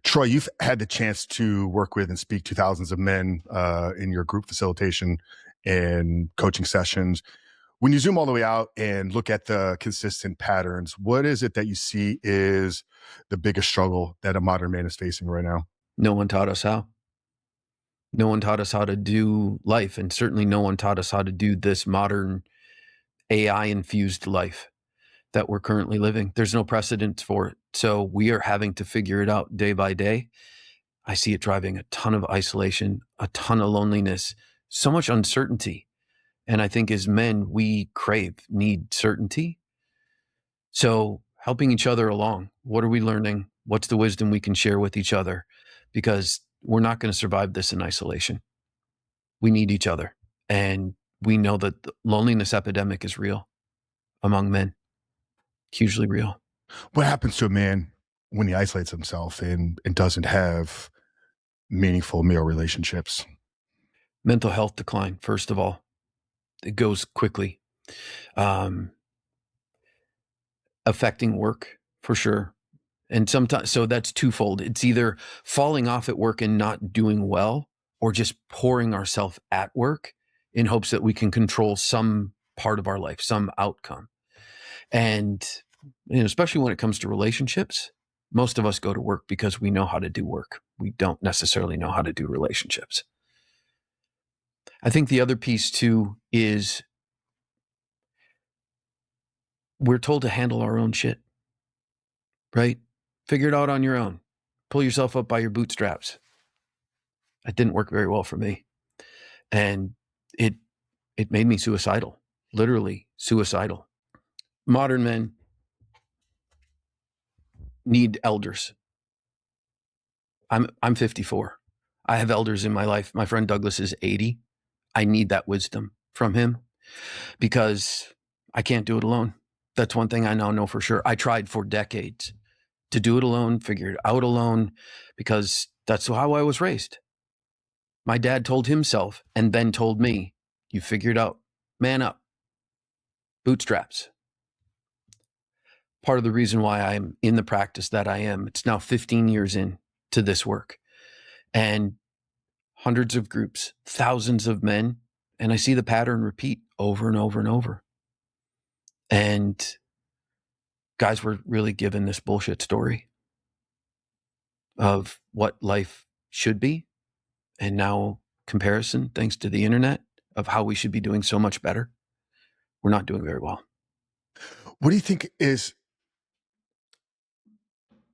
Troy, you've had the chance to work with and speak to thousands of men in your group facilitation and coaching sessions. When you zoom all the way out and look at the consistent patterns, what is it that you see is the biggest struggle that a modern man is facing right now? No one taught us how. No one taught us how to do life, and certainly no one taught us how to do this modern AI-infused life that we're currently living. There's no precedent for it. So we are having to figure it out day by day. I see it driving a ton of isolation, a ton of loneliness, so much uncertainty. And I think as men, we need certainty. So helping each other along. What are we learning? What's the wisdom we can share with each other? Because we're not going to survive this in isolation. We need each other. And we know that the loneliness epidemic is real among men, hugely real. What happens to a man when he isolates himself and doesn't have meaningful male relationships? Mental health decline, first of all. It goes quickly. Affecting work, for sure. And sometimes, so that's twofold. It's either falling off at work and not doing well, or just pouring ourselves at work in hopes that we can control some part of our life, some outcome. And especially when it comes to relationships, most of us go to work because we know how to do work. We don't necessarily know how to do relationships. I think the other piece too is we're told to handle our own shit, right? Figure it out on your own. Pull yourself up by your bootstraps. It didn't work very well for me. And it made me suicidal, literally suicidal. Modern men need elders. I'm 54. I have elders in my life. My friend Douglas is 80. I need that wisdom from him because I can't do it alone. That's one thing I now know for sure. I tried for decades to do it alone, figure it out alone, because that's how I was raised. My dad told himself and then told me, you figure it out, man up, bootstraps. Part of the reason why I'm in the practice that I am, it's now 15 years in to this work and hundreds of groups, thousands of men, and I see the pattern repeat over and over and over. And guys were really given this bullshit story of what life should be. And now comparison, thanks to the internet, of how we should be doing so much better. We're not doing very well. What do you think is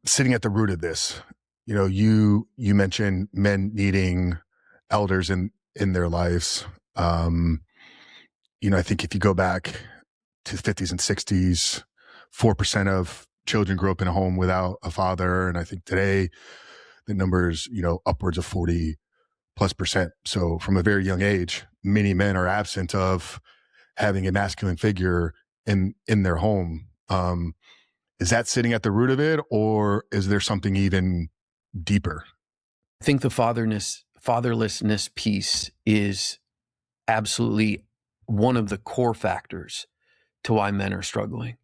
sitting at the root of this? You mentioned men needing elders in their lives. I think if you go back to the 50s and 60s, 4% of children grew up in a home without a father. And I think today the number's, upwards of 40+%. So from a very young age, many men are absent of having a masculine figure in their home. Is that sitting at the root of it, or is there something even deeper? I think the fatherlessness piece is absolutely one of the core factors to why men are struggling.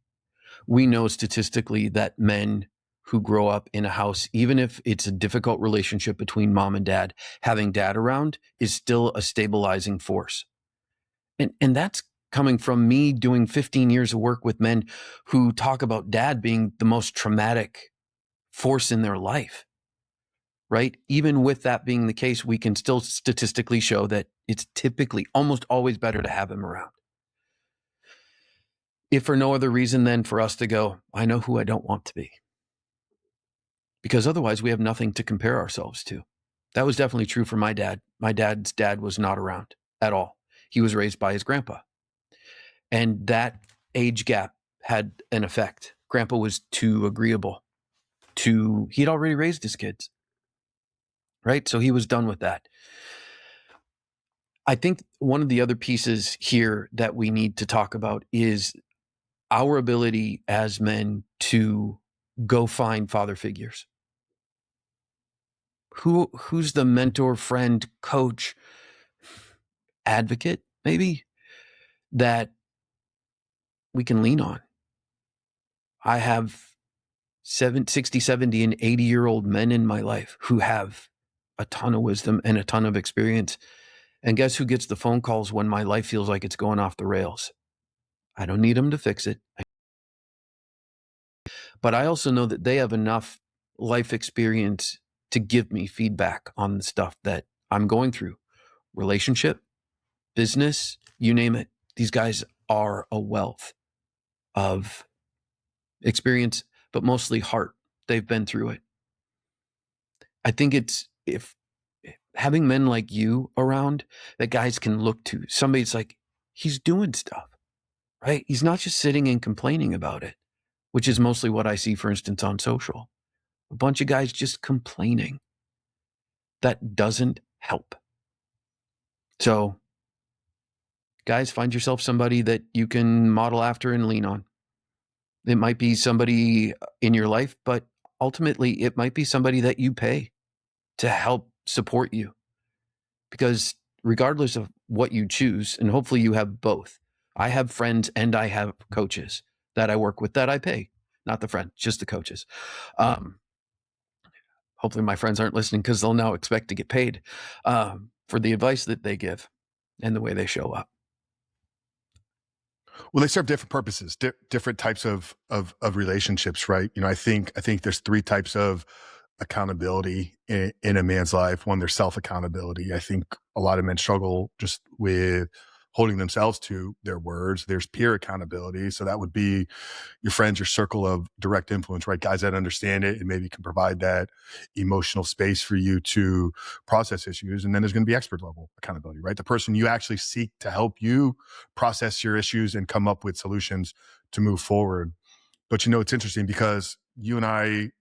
We know statistically that men who grow up in a house, even if it's a difficult relationship between mom and dad, having dad around is still a stabilizing force. And that's coming from me doing 15 years of work with men who talk about dad being the most traumatic force in their life, right? Even with that being the case, we can still statistically show that it's typically almost always better to have him around. If for no other reason than for us to go, I know who I don't want to be. Because otherwise we have nothing to compare ourselves to. That was definitely true for my dad. My dad's dad was not around at all. He was raised by his grandpa. And that age gap had an effect. Grandpa was too agreeable he'd already raised his kids, right? So he was done with that. I think one of the other pieces here that we need to talk about is our ability as men to go find father figures. Who's the mentor, friend, coach, advocate, maybe, that we can lean on? I have 60, 70, and 80-year-old men in my life who have a ton of wisdom and a ton of experience. And guess who gets the phone calls when my life feels like it's going off the rails? I don't need them to fix it. But I also know that they have enough life experience to give me feedback on the stuff that I'm going through. Relationship, business, you name it. These guys are a wealth of experience, but mostly heart. They've been through it. I think it's if having men like you around that guys can look to, somebody's like, he's doing stuff, right? He's not just sitting and complaining about it, which is mostly what I see, for instance, on social. A bunch of guys just complaining. That doesn't help. So, guys, find yourself somebody that you can model after and lean on. It might be somebody in your life, but ultimately it might be somebody that you pay to help support you. Because regardless of what you choose, and hopefully you have both, I have friends and I have coaches that I work with that I pay, not the friend, just the coaches. Hopefully my friends aren't listening because they'll now expect to get paid for the advice that they give and the way they show up. Well, they serve different purposes, different types of relationships, right? I think there's three types of accountability in a man's life. One, there's self-accountability. I think a lot of men struggle just with holding themselves to their words. There's peer accountability. So that would be your friends, your circle of direct influence, right? Guys that understand it and maybe can provide that emotional space for you to process issues. And then there's going to be expert level accountability, right? The person you actually seek to help you process your issues and come up with solutions to move forward. But it's interesting because you and I,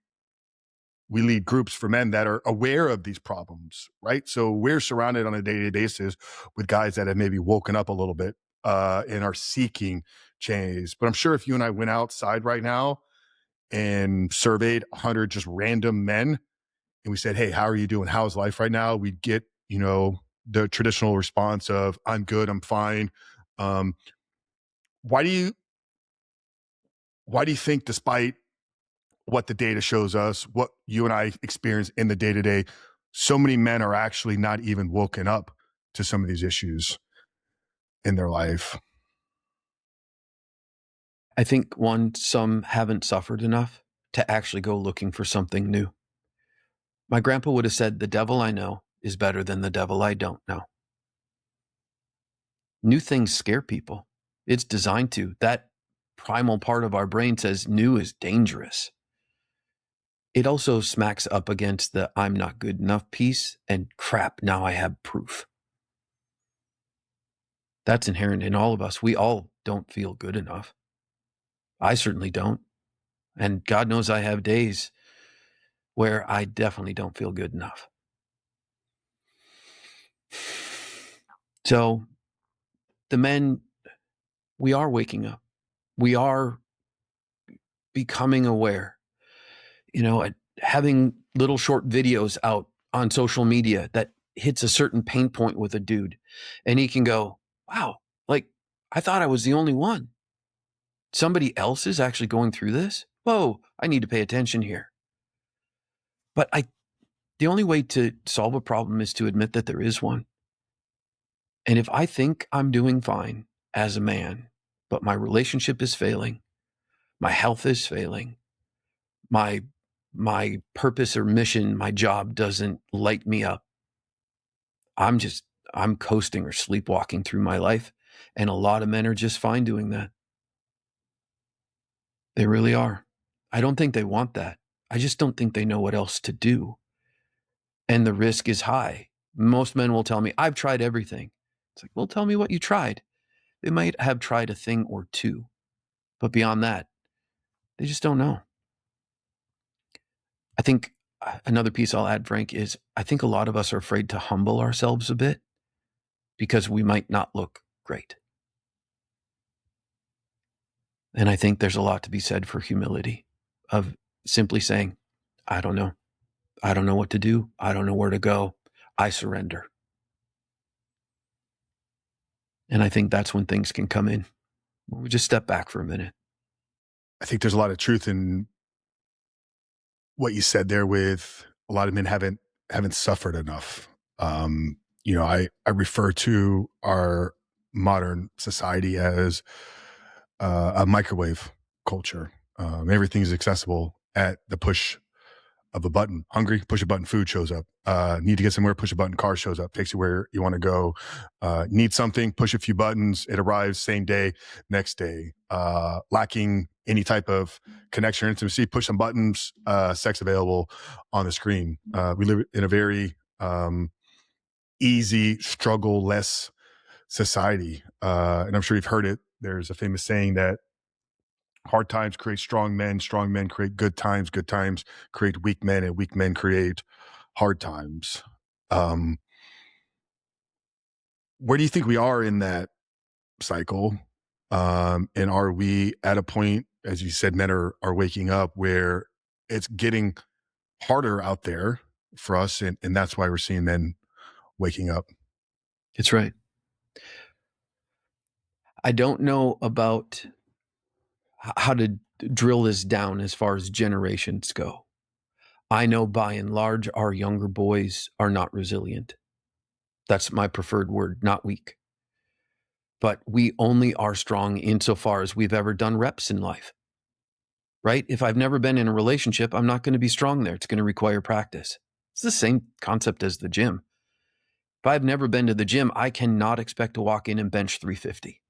we lead groups for men that are aware of these problems, right? So we're surrounded on a day-to-day basis with guys that have maybe woken up a little bit and are seeking change. But I'm sure if you and I went outside right now and surveyed 100 just random men and we said, hey, how are you doing? How's life right now? We'd get, the traditional response of, I'm good, I'm fine. Why do you think, despite what the data shows us, what you and I experience in the day-to-day, so many men are actually not even woken up to some of these issues in their life? I think some haven't suffered enough to actually go looking for something new. My grandpa would have said, the devil I know is better than the devil I don't know. New things scare people. It's designed to. That primal part of our brain says new is dangerous. It also smacks up against the I'm not good enough piece and crap, now I have proof. That's inherent in all of us. We all don't feel good enough. I certainly don't. And God knows I have days where I definitely don't feel good enough. So the men, we are waking up. We are becoming aware, having little short videos out on social media that hits a certain pain point with a dude. And he can go, wow, like I thought I was the only one. Somebody else is actually going through this. Whoa, I need to pay attention here. But the only way to solve a problem is to admit that there is one. And if I think I'm doing fine as a man, but my relationship is failing, my health is failing, my purpose or mission, my job doesn't light me up, I'm coasting or sleepwalking through my life. And a lot of men are just fine doing that. They really are. I don't think they want that. I just don't think they know what else to do. And the risk is high. Most men will tell me, I've tried everything. It's like, well, tell me what you tried. They might have tried a thing or two, but beyond that, they just don't know. I think another piece I'll add, Frank, is I think a lot of us are afraid to humble ourselves a bit because we might not look great. And I think there's a lot to be said for humility, of simply saying, I don't know. I don't know what to do. I don't know where to go. I surrender. And I think that's when things can come in. When we just step back for a minute. I think there's a lot of truth in what you said there with a lot of men haven't suffered enough. I refer to our modern society as a microwave culture. Everything's accessible at the push of a button. Hungry, push a button, food shows up. Need to get somewhere, push a button, car shows up, takes you where you want to go. Need something, push a few buttons, it arrives same day, next day. Lacking any type of connection or intimacy, push some buttons, sex available on the screen. We live in a very easy, struggle-less society. And I'm sure you've heard it. There's a famous saying that hard times create strong men create good times create weak men, and weak men create hard times. Where do you think we are in that cycle? And are we at a point, as you said, men are waking up, where it's getting harder out there for us, and that's why we're seeing men waking up? It's right. I don't know about how to drill this down as far as generations go. I know by and large, our younger boys are not resilient. That's my preferred word, not weak. But we only are strong insofar as we've ever done reps in life, right? If I've never been in a relationship, I'm not going to be strong there. It's going to require practice. It's the same concept as the gym. If I've never been to the gym, I cannot expect to walk in and bench 350.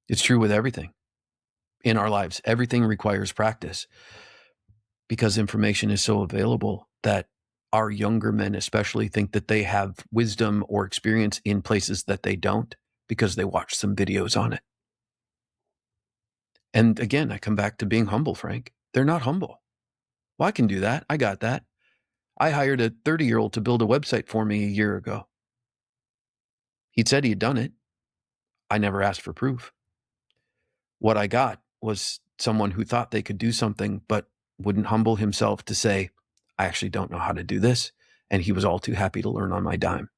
It's true with everything in our lives. Everything requires practice because information is so available that our younger men especially think that they have wisdom or experience in places that they don't because they watch some videos on it. And again, I come back to being humble, Frank. They're not humble. Well, I can do that. I got that. I hired a 30-year-old to build a website for me a year ago. He'd said he had done it. I never asked for proof. What I got was someone who thought they could do something, but wouldn't humble himself to say, I actually don't know how to do this. And he was all too happy to learn on my dime.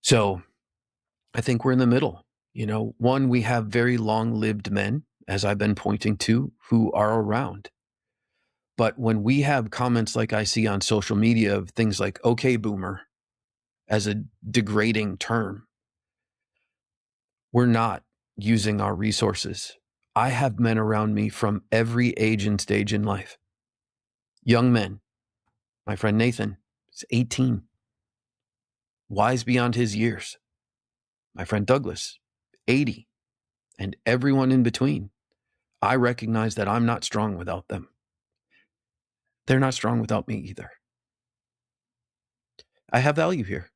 So I think we're in the middle. One, we have very long-lived men, as I've been pointing to, who are around. But when we have comments like I see on social media of things like, okay, boomer, as a degrading term, we're not using our resources. I have men around me from every age and stage in life. Young men. My friend Nathan is 18, wise beyond his years. My friend Douglas, 80, and everyone in between. I recognize that I'm not strong without them. They're not strong without me either. I have value here.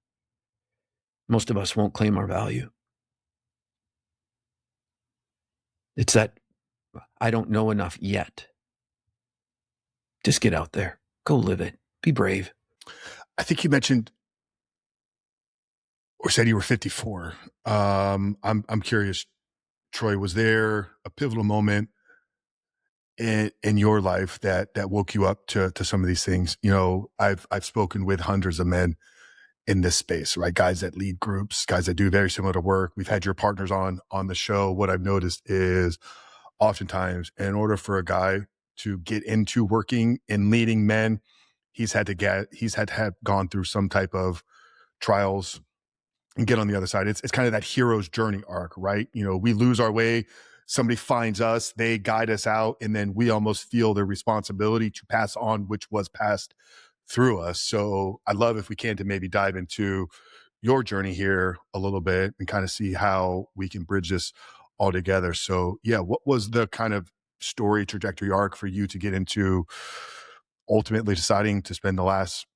Most of us won't claim our value. It's that I don't know enough yet. Just get out there. Go live it. Be brave. I think you mentioned or said you were 54. I'm curious, Troy, was there a pivotal moment in your life that woke you up to some of these things? I've spoken with hundreds of men in this space, right? Guys that lead groups, guys that do very similar work. We've had your partners on the show. What I've noticed is oftentimes in order for a guy to get into working and leading men, he's had to have gone through some type of trials and get on the other side. It's kind of that hero's journey arc, right? We lose our way, somebody finds us, they guide us out, and then we almost feel the responsibility to pass on which was passed through us. So I'd love if we can to maybe dive into your journey here a little bit and kind of see how we can bridge this all together. So yeah, what was the kind of story trajectory arc for you to get into ultimately deciding to spend the last,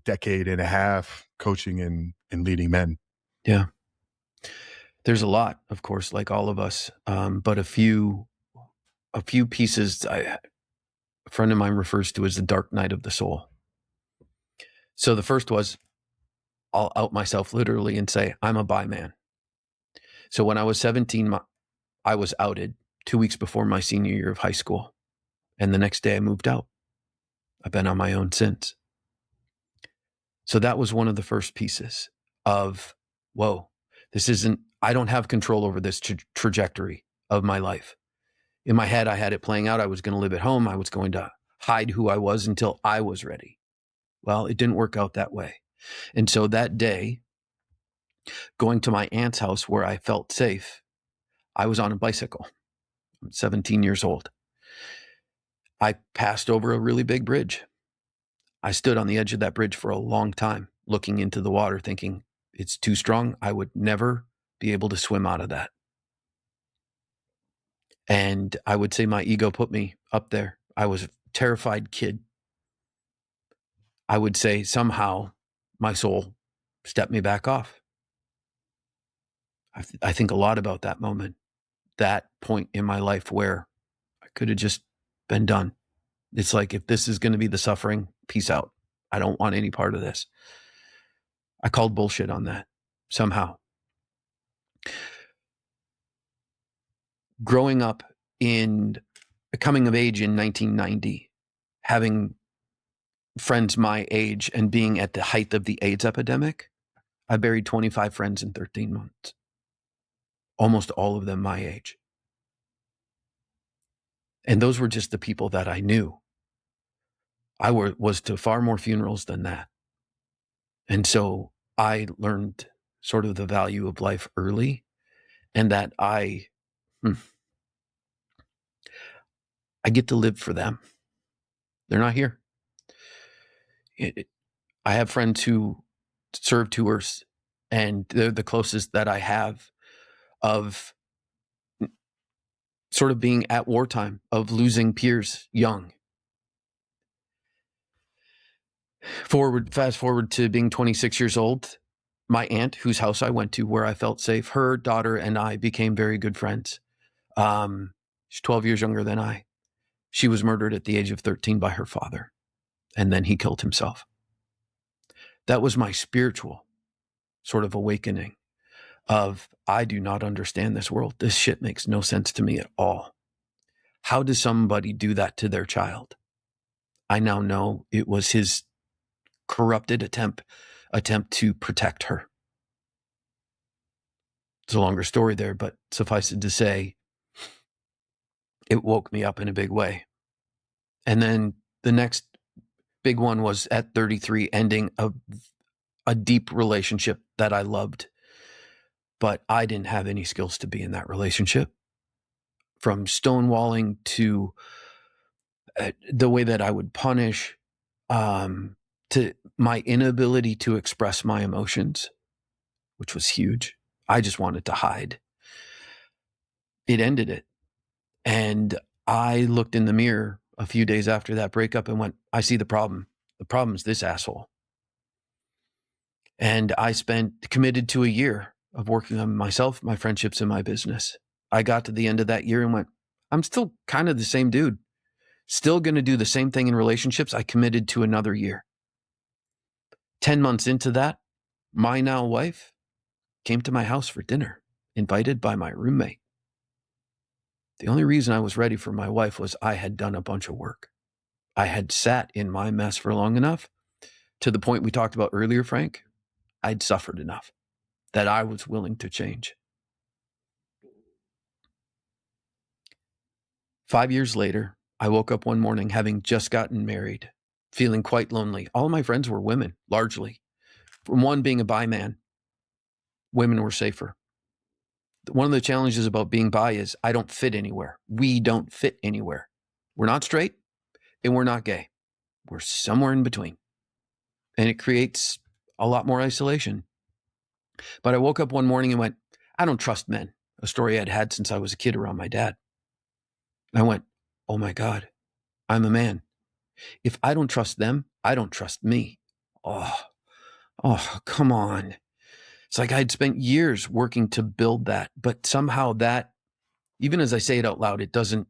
decade and a half coaching and leading men? Yeah. There's a lot, of course, like all of us, but a few pieces a friend of mine refers to as the dark night of the soul. So the first was, I'll out myself literally and say, I'm a bi man. So when I was 17, I was outed 2 weeks before my senior year of high school. And the next day I moved out. I've been on my own since. So that was one of the first pieces of, whoa, I don't have control over this trajectory of my life. In my head, I had it playing out. I was going to live at home. I was going to hide who I was until I was ready. Well, it didn't work out that way. And so that day, going to my aunt's house where I felt safe, I was on a bicycle. I'm 17 years old. I passed over a really big bridge. I stood on the edge of that bridge for a long time, looking into the water, thinking it's too strong. I would never be able to swim out of that. And I would say my ego put me up there. I was a terrified kid. I would say somehow my soul stepped me back off. I think a lot about that moment, that point in my life where I could have just been done. It's like, if this is going to be the suffering, peace out. I don't want any part of this. I called bullshit on that somehow. Growing up coming of age in 1990, having friends my age and being at the height of the AIDS epidemic, I buried 25 friends in 13 months. Almost all of them my age. And those were just the people that I knew. I was to far more funerals than that. And so I learned sort of the value of life early, and that I get to live for them. They're not here. I have friends who serve tours, and they're the closest that I have of sort of being at wartime, of losing peers young. Fast forward to being 26 years old. My aunt, whose house I went to where I felt safe, her daughter and I became very good friends. She's 12 years younger than I. She was murdered at the age of 13 by her father, and then he killed himself. That was my spiritual sort of awakening of, I do not understand this world. This shit makes no sense to me at all. How does somebody do that to their child? I now know it was his corrupted attempt to protect her. It's a longer story there, but suffice it to say, it woke me up in a big way. And then the next big one was at 33, ending a deep relationship that I loved, but I didn't have any skills to be in that relationship. From stonewalling to the way that I would punish, to my inability to express my emotions, which was huge. I just wanted to hide. It ended it. And I looked in the mirror a few days after that breakup and went, I see the problem. The problem's this asshole. And I committed to a year of working on myself, my friendships, and my business. I got to the end of that year and went, I'm still kind of the same dude. Still going to do the same thing in relationships. I committed to another year. 10 months into that, my now wife came to my house for dinner, invited by my roommate. The only reason I was ready for my wife was I had done a bunch of work. I had sat in my mess for long enough, to the point we talked about earlier, Frank. I'd suffered enough that I was willing to change. 5 years later, I woke up one morning having just gotten married, feeling quite lonely. All my friends were women, largely. From one being a bi man, women were safer. One of the challenges about being bi is I don't fit anywhere. We don't fit anywhere. We're not straight and we're not gay. We're somewhere in between. And it creates a lot more isolation. But I woke up one morning and went, I don't trust men. A story I'd had since I was a kid around my dad. I went, oh my God, I'm a man. If I don't trust them, I don't trust me. Oh, come on. It's like I'd spent years working to build that, but somehow that, even as I say it out loud, the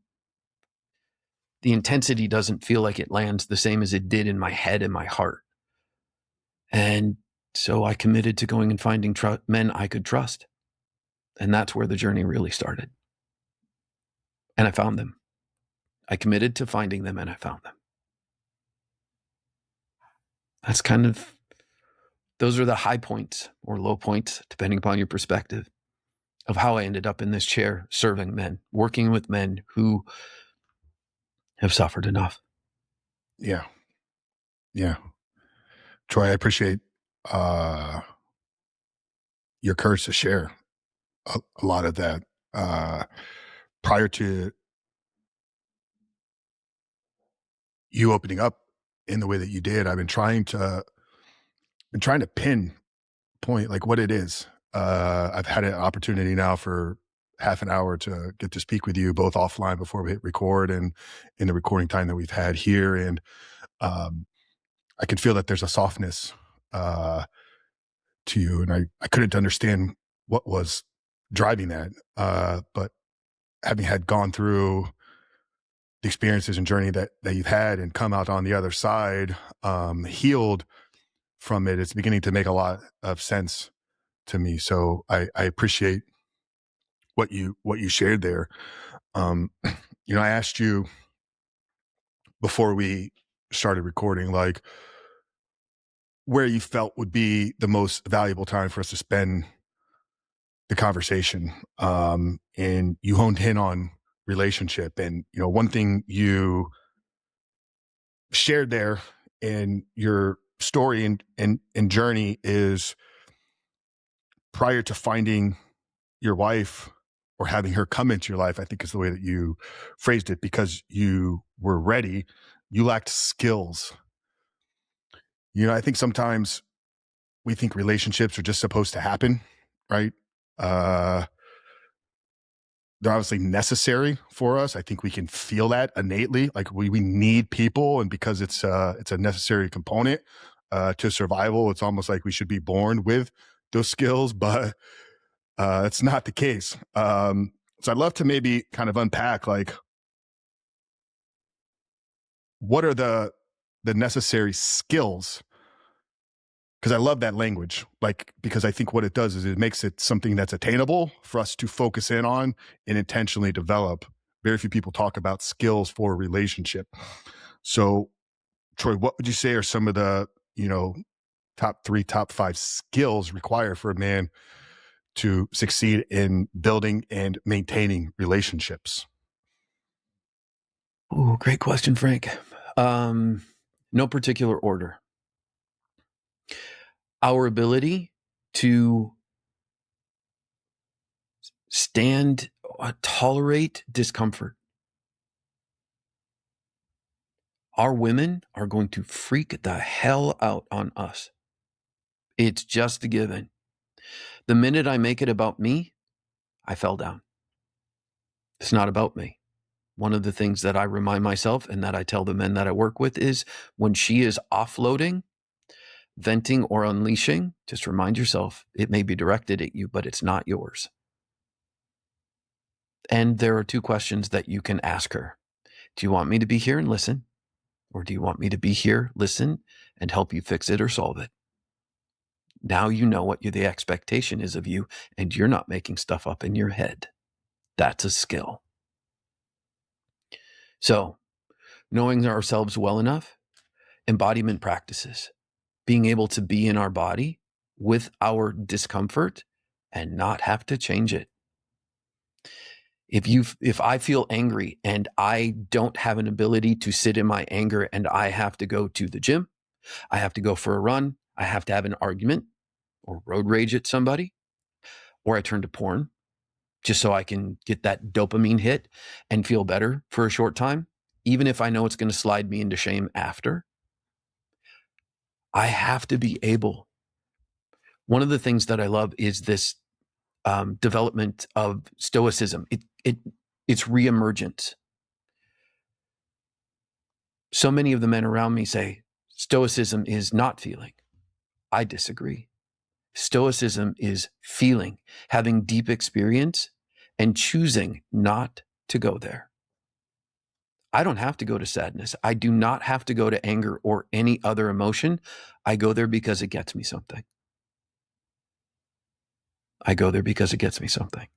intensity doesn't feel like it lands the same as it did in my head and my heart. And so I committed to going and finding men I could trust. And that's where the journey really started. And I found them. I committed to finding them and I found them. That's those are the high points or low points, depending upon your perspective, of how I ended up in this chair serving men, working with men who have suffered enough. Yeah. Yeah. Troy, I appreciate your courage to share a lot of that. Prior to you opening up in the way that you did, I've been trying to pinpoint like what it is. I've had an opportunity now for half an hour to get to speak with you both offline before we hit record and in the recording time that we've had here. And um, I can feel that there's a softness uh, to you. And I couldn't understand what was driving that. But having had gone through the experiences and journey that you've had and come out on the other side, healed from it, it's beginning to make a lot of sense to me. So I appreciate what you shared there. I asked you before we started recording, like where you felt would be the most valuable time for us to spend the conversation. And you honed in on relationship. And, one thing you shared there in your story and journey is prior to finding your wife or having her come into your life, I think is the way that you phrased it, because you were ready, you lacked skills. I think sometimes we think relationships are just supposed to happen, right? Uh, they're obviously necessary for us. I think we can feel that innately, like we need people, and because it's a necessary component to survival. It's almost like we should be born with those skills, but it's not the case. So I'd love to maybe kind of unpack like what are the necessary skills, because I love that language, like, because I think what it does is it makes it something that's attainable for us to focus in on and intentionally develop. Very few people talk about skills for a relationship. So, Troy, what would you say are some of the, top 3, top 5 skills required for a man to succeed in building and maintaining relationships? Oh, great question, Frank. No particular order. Our ability to tolerate discomfort. Our women are going to freak the hell out on us. It's just a given. The minute I make it about me, I fell down. It's not about me. One of the things that I remind myself and that I tell the men that I work with is when she is offloading, venting, or unleashing, just remind yourself it may be directed at you, but it's not yours. And there are 2 questions that you can ask her. Do you want me to be here and listen? Or do you want me to be here, listen, and help you fix it or solve it? Now you know what the expectation is of you, and you're not making stuff up in your head. That's a skill. So, knowing ourselves well enough, embodiment practices, being able to be in our body with our discomfort and not have to change it. If I feel angry and I don't have an ability to sit in my anger and I have to go to the gym, I have to go for a run, I have to have an argument or road rage at somebody, or I turn to porn just so I can get that dopamine hit and feel better for a short time, even if I know it's going to slide me into shame after. I have to be able. One of the things that I love is this development of stoicism. It's reemergence. So many of the men around me say stoicism is not feeling. I disagree. Stoicism is feeling, having deep experience, and choosing not to go there. I don't have to go to sadness. I do not have to go to anger or any other emotion. I go there because it gets me something. I go there because it gets me something.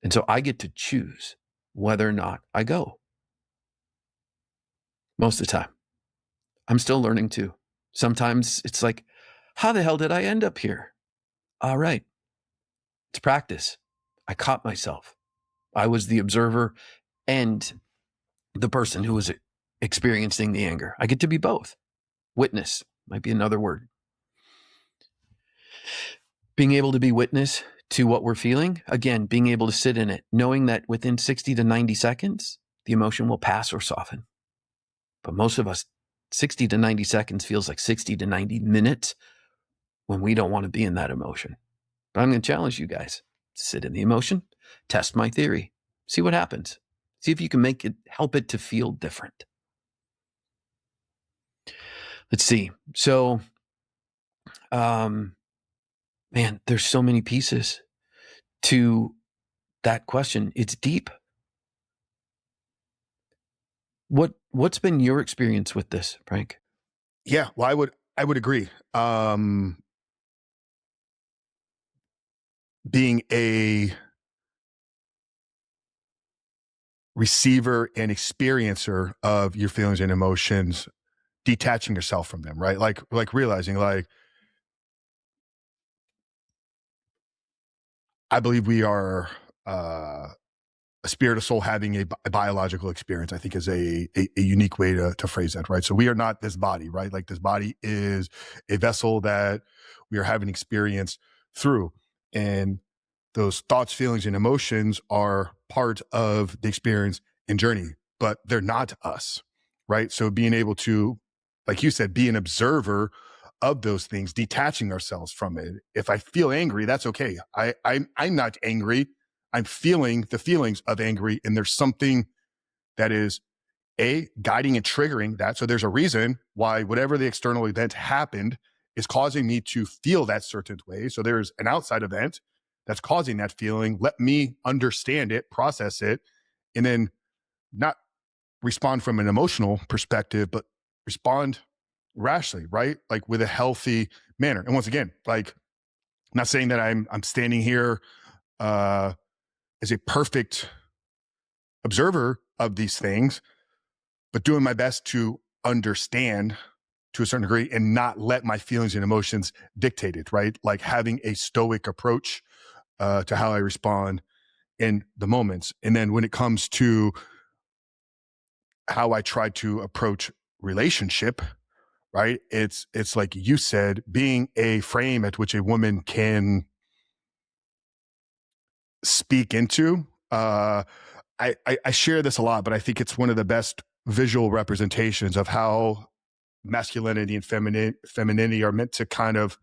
And so I get to choose whether or not I go. Most of the time. I'm still learning too. Sometimes it's like, how the hell did I end up here? All right. It's practice. I caught myself. I was the observer and the person who was experiencing the anger. I get to be both. Witness might be another word. Being able to be witness to what we're feeling, again, being able to sit in it, knowing that within 60 to 90 seconds, the emotion will pass or soften. But most of us, 60 to 90 seconds feels like 60 to 90 minutes when we don't want to be in that emotion. But I'm going to challenge you guys. Sit in the emotion, test my theory, see what happens. See if you can help it to feel different. Let's see. So, man, there's so many pieces to that question. It's deep. What's been your experience with this, Frank? Yeah, well, I would agree. Being a receiver and experiencer of your feelings and emotions, detaching yourself from them, right? Like realizing, like, I believe we are a spirit, a soul having a biological experience, I think is a unique way to phrase that, right? So we are not this body, right? Like this body is a vessel that we are having experience through. And those thoughts, feelings, and emotions are part of the experience and journey, but they're not us, right? So being able to, like you said, be an observer of those things, detaching ourselves from it. If I feel angry, that's okay. I'm not angry. I'm feeling the feelings of angry, and there's something that is guiding and triggering that. So there's a reason why whatever the external event happened is causing me to feel that certain way. So there's an outside event that's causing that feeling. Let me understand it, process it, and then not respond from an emotional perspective, but respond rationally, right? Like with a healthy manner. And once again, like, I'm not saying that I'm standing here as a perfect observer of these things, but doing my best to understand to a certain degree and not let my feelings and emotions dictate it, right? Like having a stoic approach to how I respond in the moments. And then when it comes to how I try to approach relationship, right? It's like you said, being a frame at which a woman can speak into. I share this a lot, but I think it's one of the best visual representations of how masculinity and femininity are meant to kind of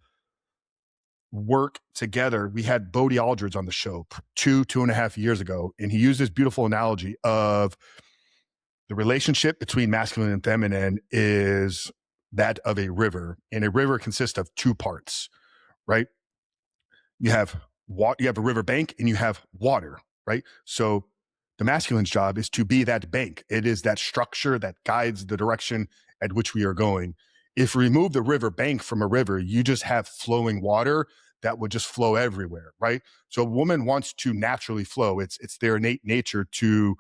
work together. We had Bodie Aldridge on the show 2.5 years ago, and he used this beautiful analogy of the relationship between masculine and feminine is that of a river, and a river consists of two parts, right? You have you have a river bank and you have water, right? So the masculine's job is to be that bank. It is that structure that guides the direction at which we are going. If we remove the river bank from a river, you just have flowing water that would just flow everywhere, right? So a woman wants to naturally flow. It's their innate nature to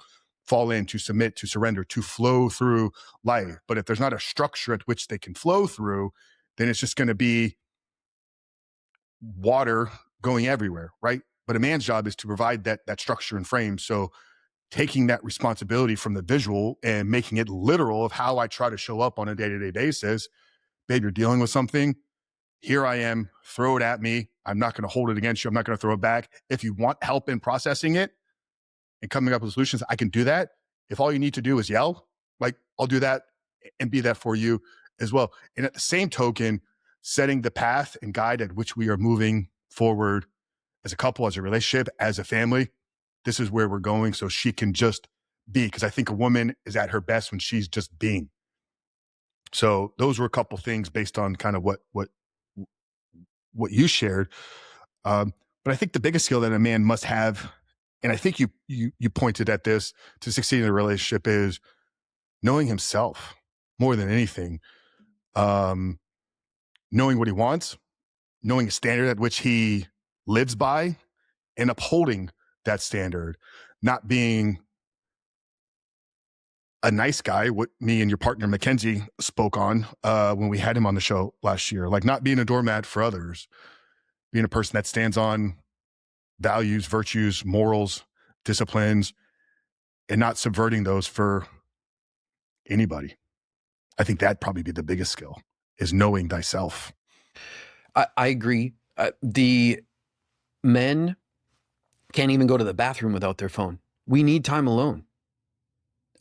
fall in, to submit, to surrender, to flow through life. But if there's not a structure at which they can flow through, then it's just going to be water going everywhere, right? But a man's job is to provide that structure and frame. So taking that responsibility from the visual and making it literal of how I try to show up on a day-to-day basis. Babe, you're dealing with something. Here I am. Throw it at me. I'm not going to hold it against you. I'm not going to throw it back. If you want help in processing it and coming up with solutions, I can do that. If all you need to do is yell, like, I'll do that and be that for you as well. And at the same token, setting the path and guide at which we are moving forward as a couple, as a relationship, as a family. This is where we're going, so she can just be, because I think a woman is at her best when she's just being. So those were a couple things based on kind of what you shared. But I think the biggest skill that a man must have, and I think you pointed at this, to succeed in a relationship, is knowing himself more than anything. Knowing what he wants, knowing a standard at which he lives by, and upholding that standard, not being a nice guy, what me and your partner Mackenzie spoke on when we had him on the show last year, like not being a doormat for others, being a person that stands on values, virtues, morals, disciplines, and not subverting those for anybody. I think that'd probably be the biggest skill, is knowing thyself. I agree. The men can't even go to the bathroom without their phone. We need time alone.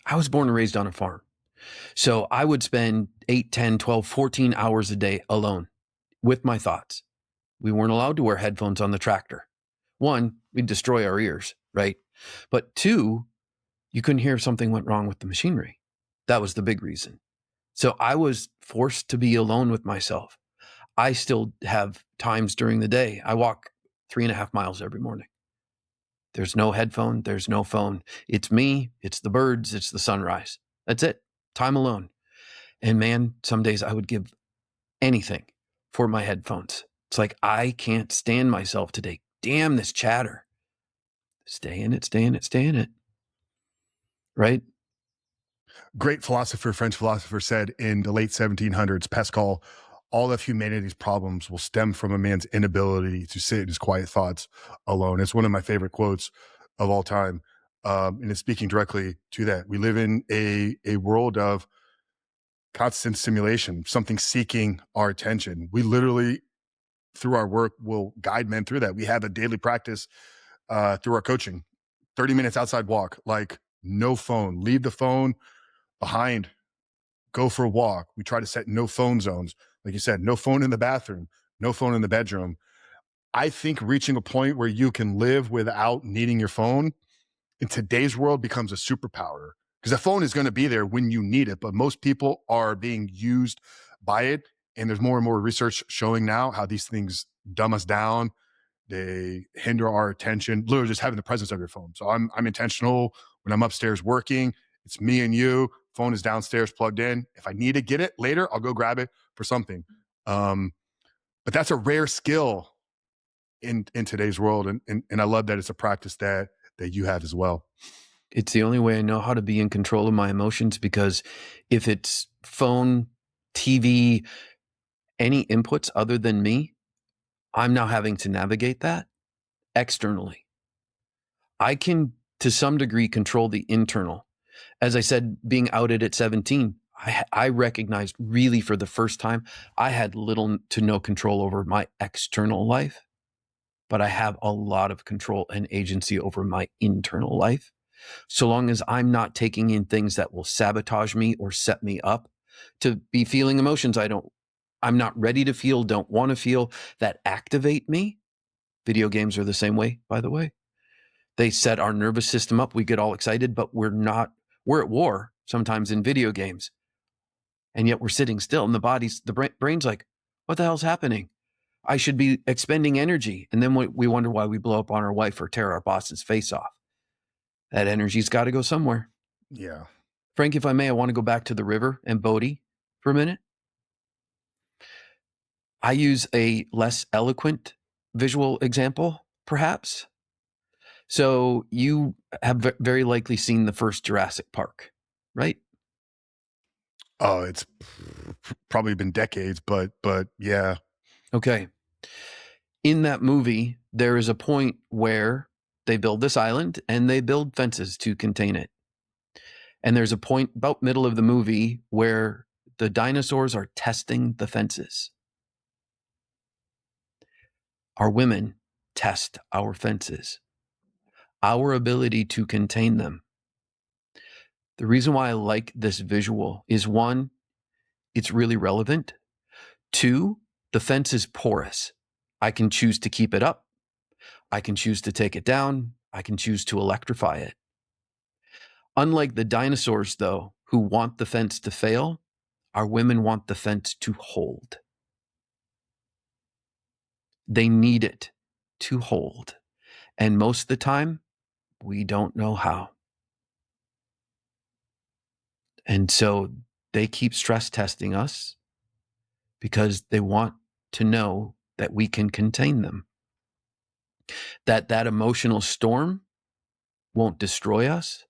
I was born and raised on a farm. So I would spend 8, 10, 12, 14 hours a day alone with my thoughts. We weren't allowed to wear headphones on the tractor. One, we'd destroy our ears, right? But two, you couldn't hear if something went wrong with the machinery. That was the big reason. So I was forced to be alone with myself. I still have times during the day. I walk 3.5 miles every morning. There's no headphone. There's no phone. It's me. It's the birds. It's the sunrise. That's it. Time alone. And man, some days I would give anything for my headphones. It's like, I can't stand myself today. Damn this chatter. Stay in it, stay in it, stay in it. Right? Great philosopher, French philosopher, said in the late 1700s, Pascal, all of humanity's problems will stem from a man's inability to sit in his quiet thoughts alone. It's one of my favorite quotes of all time. And it's speaking directly to that. We live in a world of constant stimulation, something seeking our attention. We literally, through our work, will guide men through that. We have a daily practice through our coaching, 30 minutes outside walk, like no phone, leave the phone behind, go for a walk. We try to set no phone zones. Like you said, no phone in the bathroom, no phone in the bedroom. I think reaching a point where you can live without needing your phone in today's world becomes a superpower, because the phone is going to be there when you need it. But most people are being used by it. And there's more and more research showing now how these things dumb us down. They hinder our attention, literally just having the presence of your phone. So I'm intentional when I'm upstairs working. It's me and you. Phone is downstairs plugged in. If I need to get it later, I'll go grab it for something. But that's a rare skill in today's world. And I love that it's a practice that you have as well. It's the only way I know how to be in control of my emotions, because if it's phone, TV, any inputs other than me, I'm now having to navigate that externally. I can, to some degree, control the internal. As I said, being outed at 17, I recognized really for the first time, I had little to no control over my external life, but I have a lot of control and agency over my internal life. So long as I'm not taking in things that will sabotage me or set me up to be feeling emotions I'm not ready to feel, don't want to feel, that activate me. Video games are the same way, by the way. They set our nervous system up. We get all excited, but we're at war sometimes in video games. And yet we're sitting still, and the brain's like, what the hell's happening? I should be expending energy. And then we wonder why we blow up on our wife or tear our boss's face off. That energy's got to go somewhere. Yeah. Frank, if I may, I want to go back to the river and Bodhi for a minute. I use a less eloquent visual example, perhaps. So you have very likely seen the first Jurassic Park, right? Oh, it's probably been decades, but yeah. Okay. In that movie, there is a point where they build this island and they build fences to contain it. And there's a point about middle of the movie where the dinosaurs are testing the fences. Our women test our fences, our ability to contain them. The reason why I like this visual is, one, it's really relevant. Two, the fence is porous. I can choose to keep it up. I can choose to take it down. I can choose to electrify it. Unlike the dinosaurs, though, who want the fence to fail, our women want the fence to hold. They need it to hold. And most of the time, we don't know how. And so they keep stress testing us because they want to know that we can contain them. That emotional storm won't destroy us.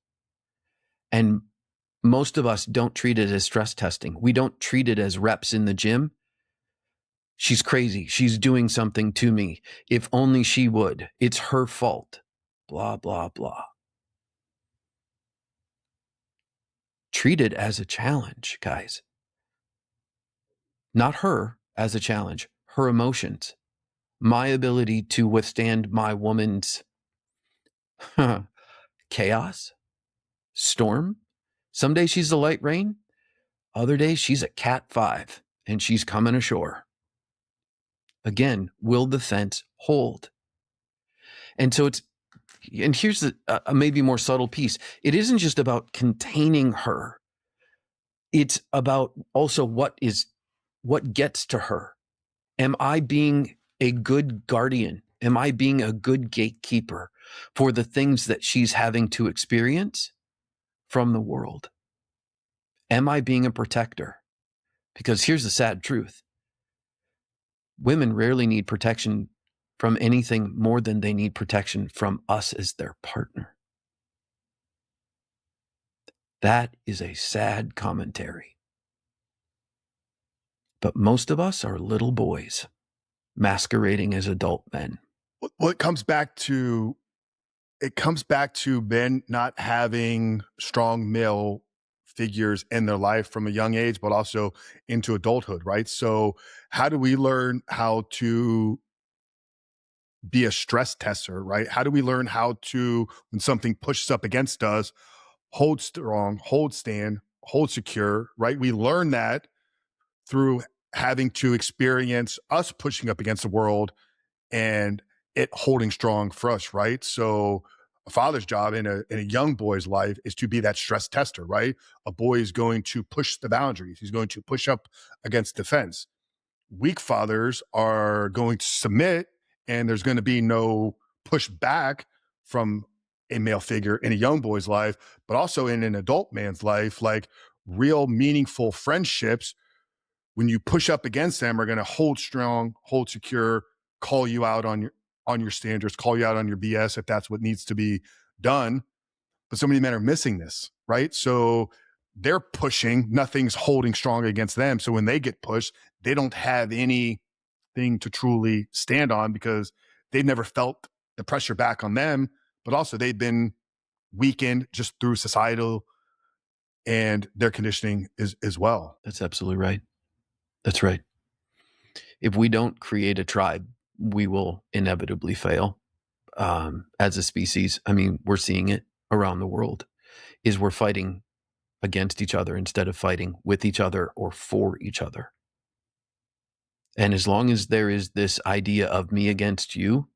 And most of us don't treat it as stress testing. We don't treat it as reps in the gym. She's crazy. She's doing something to me. If only she would. It's her fault. Blah, blah, blah. Treat it as a challenge, guys. Not her as a challenge, her emotions, my ability to withstand my woman's chaos, storm. Some days she's the light rain. Other days she's a cat 5 and she's coming ashore. Again, will the fence hold? And so and here's a maybe more subtle piece. It isn't just about containing her. It's about also what gets to her. Am I being a good guardian? Am I being a good gatekeeper for the things that she's having to experience from the world? Am I being a protector? Because here's the sad truth. Women rarely need protection from anything more than they need protection from us as their partner. That is a sad commentary. But most of us are little boys masquerading as adult men. Well, it comes back to men not having strong male figures in their life from a young age, but also into adulthood, right? So how do we learn how to be a stress tester, right? How do we learn how to, when something pushes up against us, hold strong, hold stand, hold secure, right? We learn that through having to experience us pushing up against the world and it holding strong for us, right? So a father's job in a young boy's life is to be that stress tester, right? A boy is going to push the boundaries. He's going to push up against the fence. Weak fathers are going to submit, and there's going to be no pushback from a male figure in a young boy's life, but also in an adult man's life, like real meaningful friendships, when you push up against them, are going to hold strong, hold secure, call you out on your standards, call you out on your BS if that's what needs to be done. But so many men are missing this, right? So they're pushing, nothing's holding strong against them. So when they get pushed, they don't have anything to truly stand on because they've never felt the pressure back on them, but also they've been weakened just through societal and their conditioning as well. That's absolutely right. That's right. If we don't create a tribe, we will inevitably fail as a species. I mean, we're seeing it around the world, is we're fighting against each other instead of fighting with each other or for each other. And as long as there is this idea of me against you,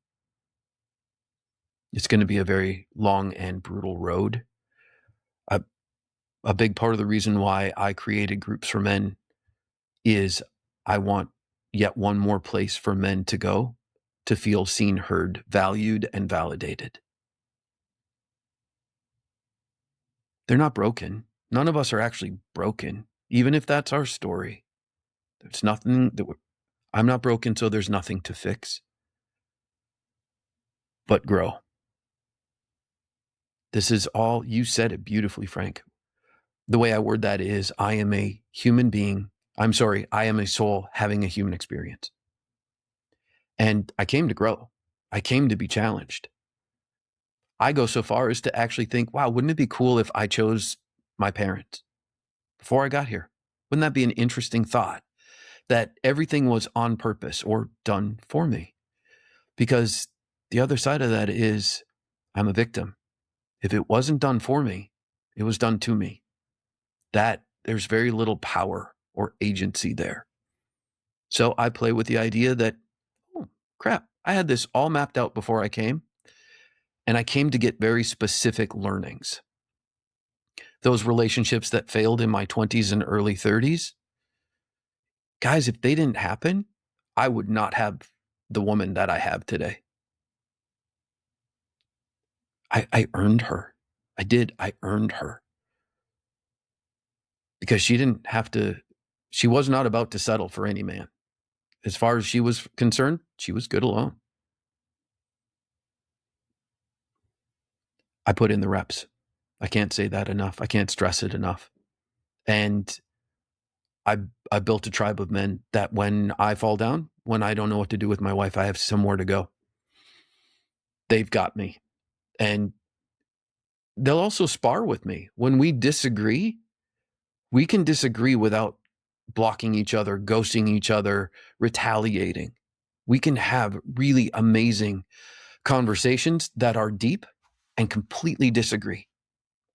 it's going to be a very long and brutal road. A big part of the reason why I created Groups for Men is I want yet one more place for men to go to feel seen, heard, valued, and validated. They're not broken. None of us are actually broken, even if that's our story. There's nothing I'm not broken, so there's nothing to fix. But grow. This is all, you said it beautifully, Frank. The way I word that is, I am a human being. I am a soul having a human experience. And I came to grow. I came to be challenged. I go so far as to actually think, wow, wouldn't it be cool if I chose my parents before I got here? Wouldn't that be an interesting thought? That everything was on purpose or done for me? Because the other side of that is I'm a victim. If it wasn't done for me, it was done to me. That there's very little power or agency there. So I play with the idea that, oh, crap, I had this all mapped out before I came. And I came to get very specific learnings. Those relationships that failed in my 20s and early 30s, guys, if they didn't happen, I would not have the woman that I have today. I earned her. I did. I earned her. Because she didn't have to, she was not about to settle for any man. As far as she was concerned, she was good alone. I put in the reps. I can't say that enough. I can't stress it enough. And I built a tribe of men that when I fall down, when I don't know what to do with my wife, I have somewhere to go. They've got me. And they'll also spar with me. When we disagree, we can disagree without blocking each other, ghosting each other, retaliating. We can have really amazing conversations that are deep and completely disagree.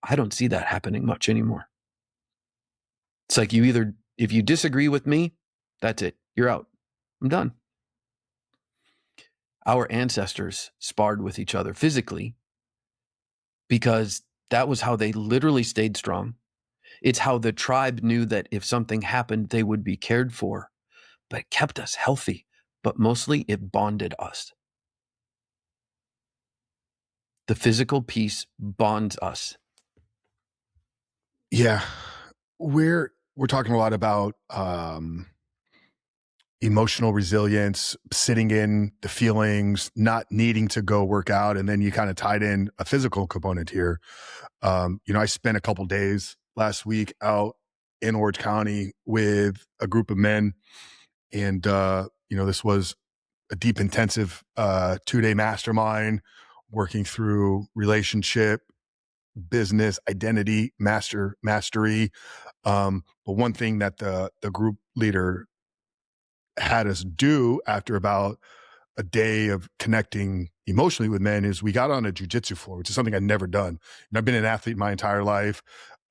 I don't see that happening much anymore. It's like if you disagree with me, that's it. You're out. I'm done. Our ancestors sparred with each other physically because that was how they literally stayed strong. It's how the tribe knew that if something happened, they would be cared for, but it kept us healthy. But mostly it bonded us. The physical piece bonds us. Yeah. We're talking a lot about emotional resilience, sitting in the feelings, not needing to go work out. And then you kind of tied in a physical component here. I spent a couple days last week out in Orange County with a group of men. And, this was a deep, intensive 2-day mastermind working through relationship, business, identity, mastery. But one thing that the group leader had us do after about a day of connecting emotionally with men is we got on a jujitsu floor, which is something I'd never done. And I've been an athlete my entire life,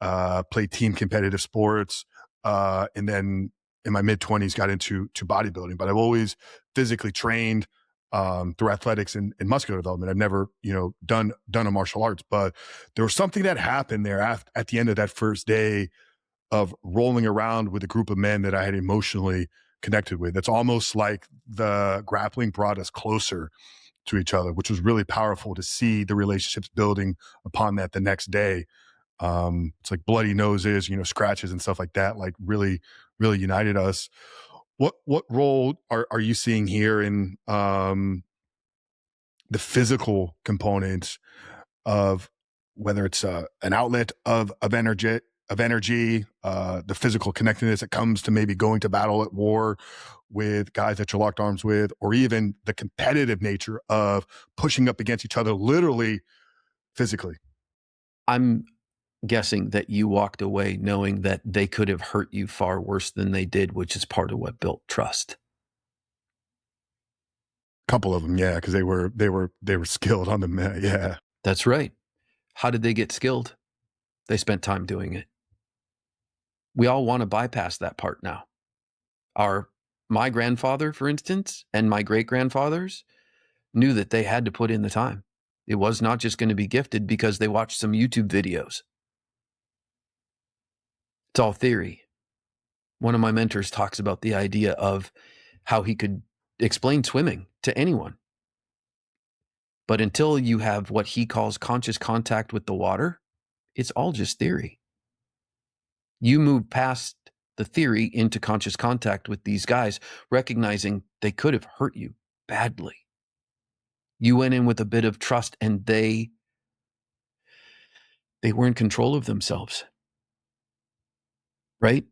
played team competitive sports, and then in my mid-20s got into bodybuilding. But I've always physically trained through athletics and muscular development. I've never, done a martial arts. But there was something that happened there at the end of that first day of rolling around with a group of men that I had emotionally connected with. It's almost like the grappling brought us closer to each other, which was really powerful to see the relationships building upon that the next day. It's like bloody noses, scratches and stuff like that, like really, really united us. What role are you seeing here in the physical components of whether it's an outlet of energy, the physical connectedness that comes to maybe going to battle at war with guys that you're locked arms with, or even the competitive nature of pushing up against each other, literally physically? I'm guessing that you walked away knowing that they could have hurt you far worse than they did, which is part of what built trust. A couple of them, yeah, because they were skilled on the men. Yeah, That's right. How did they get skilled? They spent time doing it. We all want to bypass that part now. My grandfather, for instance, and my great grandfathers knew that they had to put in the time. It was not just going to be gifted because they watched some YouTube videos. It's all theory. One of my mentors talks about the idea of how he could explain swimming to anyone. But until you have what he calls conscious contact with the water, it's all just theory. You move past the theory into conscious contact with these guys, recognizing they could have hurt you badly. You went in with a bit of trust and they were in control of themselves, right?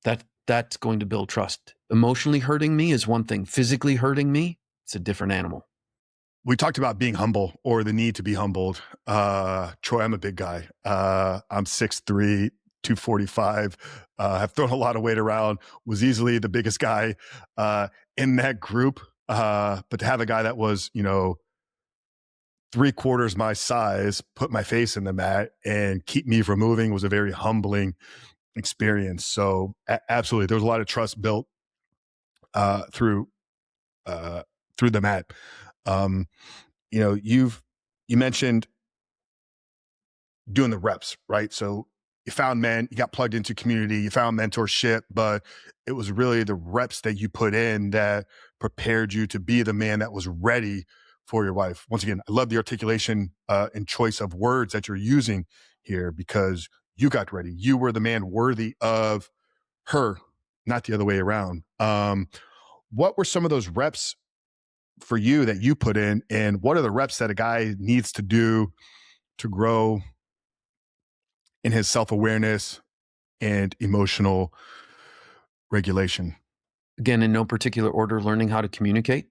That's going to build trust. Emotionally hurting me is one thing. Physically hurting me, it's a different animal. we talked about being humble or the need to be humbled. Troy, I'm a big guy. I'm 6'3", 245. Have thrown a lot of weight around. Was easily the biggest guy in that group. But to have a guy that was, 3/4 my size, put my face in the mat and keep me from moving was a very humbling experience. So absolutely, there was a lot of trust built through the mat. Um, you mentioned doing the reps, right? So you found men, you got plugged into community, you found mentorship, but it was really the reps that you put in that prepared you to be the man that was ready for your wife. Once again, I love the articulation and choice of words that you're using here because you got ready. You were the man worthy of her, not the other way around. What were some of those reps for you that you put in, and what are the reps that a guy needs to do to grow in his self-awareness and emotional Regulation. Again, in no particular order, learning how to communicate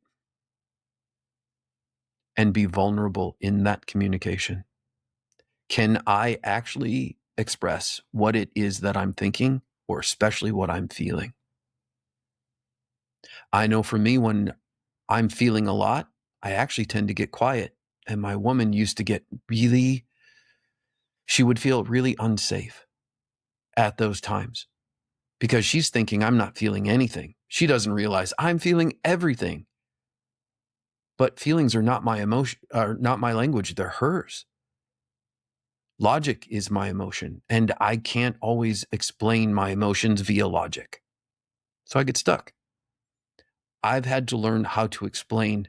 and be vulnerable in that communication. Can I actually express what it is that I'm thinking, or especially what I'm feeling? I know for me, when I'm feeling a lot, I actually tend to get quiet. And my woman used to get she would feel really unsafe at those times because she's thinking I'm not feeling anything. She doesn't realize I'm feeling everything. But feelings are not my emotion, are not my language, they're hers. Logic is my emotion, and I can't always explain my emotions via logic. So I get stuck. I've had to learn how to explain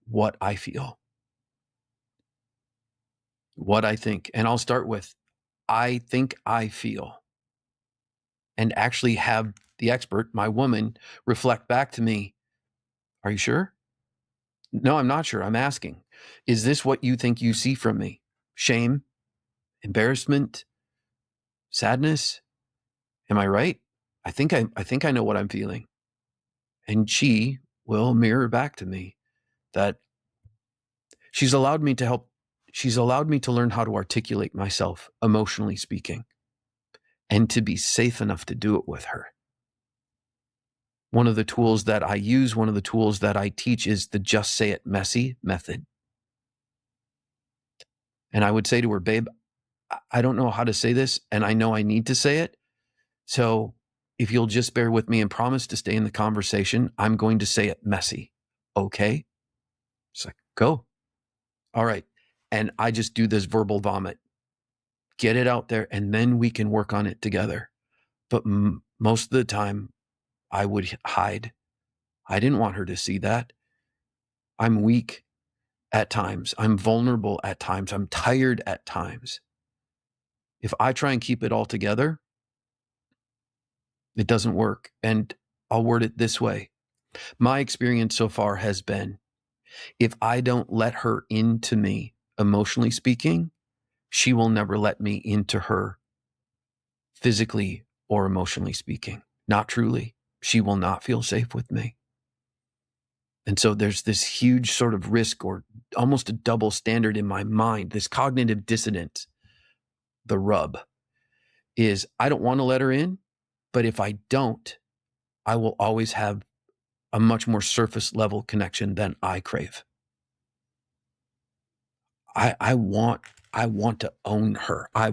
what I feel, what I think. And I'll start with, I think I feel, and actually have the expert, my woman, reflect back to me. Are you sure? No, I'm not sure. I'm asking. Is this what you think you see from me? Shame, embarrassment, sadness? Am I right? I think I know what I'm feeling. And she will mirror back to me that she's allowed me to learn how to articulate myself, emotionally speaking, and to be safe enough to do it with her. One of the tools that I use, one of the tools that I teach is the just say it messy method. And I would say to her, babe, I don't know how to say this, and I know I need to say it. So if you'll just bear with me and promise to stay in the conversation, I'm going to say it messy. Okay? It's like, go. All right. And I just do this verbal vomit, get it out there, and then we can work on it together. But most of the time, I would hide. I didn't want her to see that. I'm weak at times. I'm vulnerable at times. I'm tired at times. If I try and keep it all together, it doesn't work. And I'll word it this way. My experience so far has been, if I don't let her into me, emotionally speaking, she will never let me into her physically or emotionally speaking. Not truly. She will not feel safe with me. And so there's this huge sort of risk, or almost a double standard in my mind, this cognitive dissonance. The rub is, I don't want to let her in, but if I don't, I will always have a much more surface level connection than I crave. I want to own her. I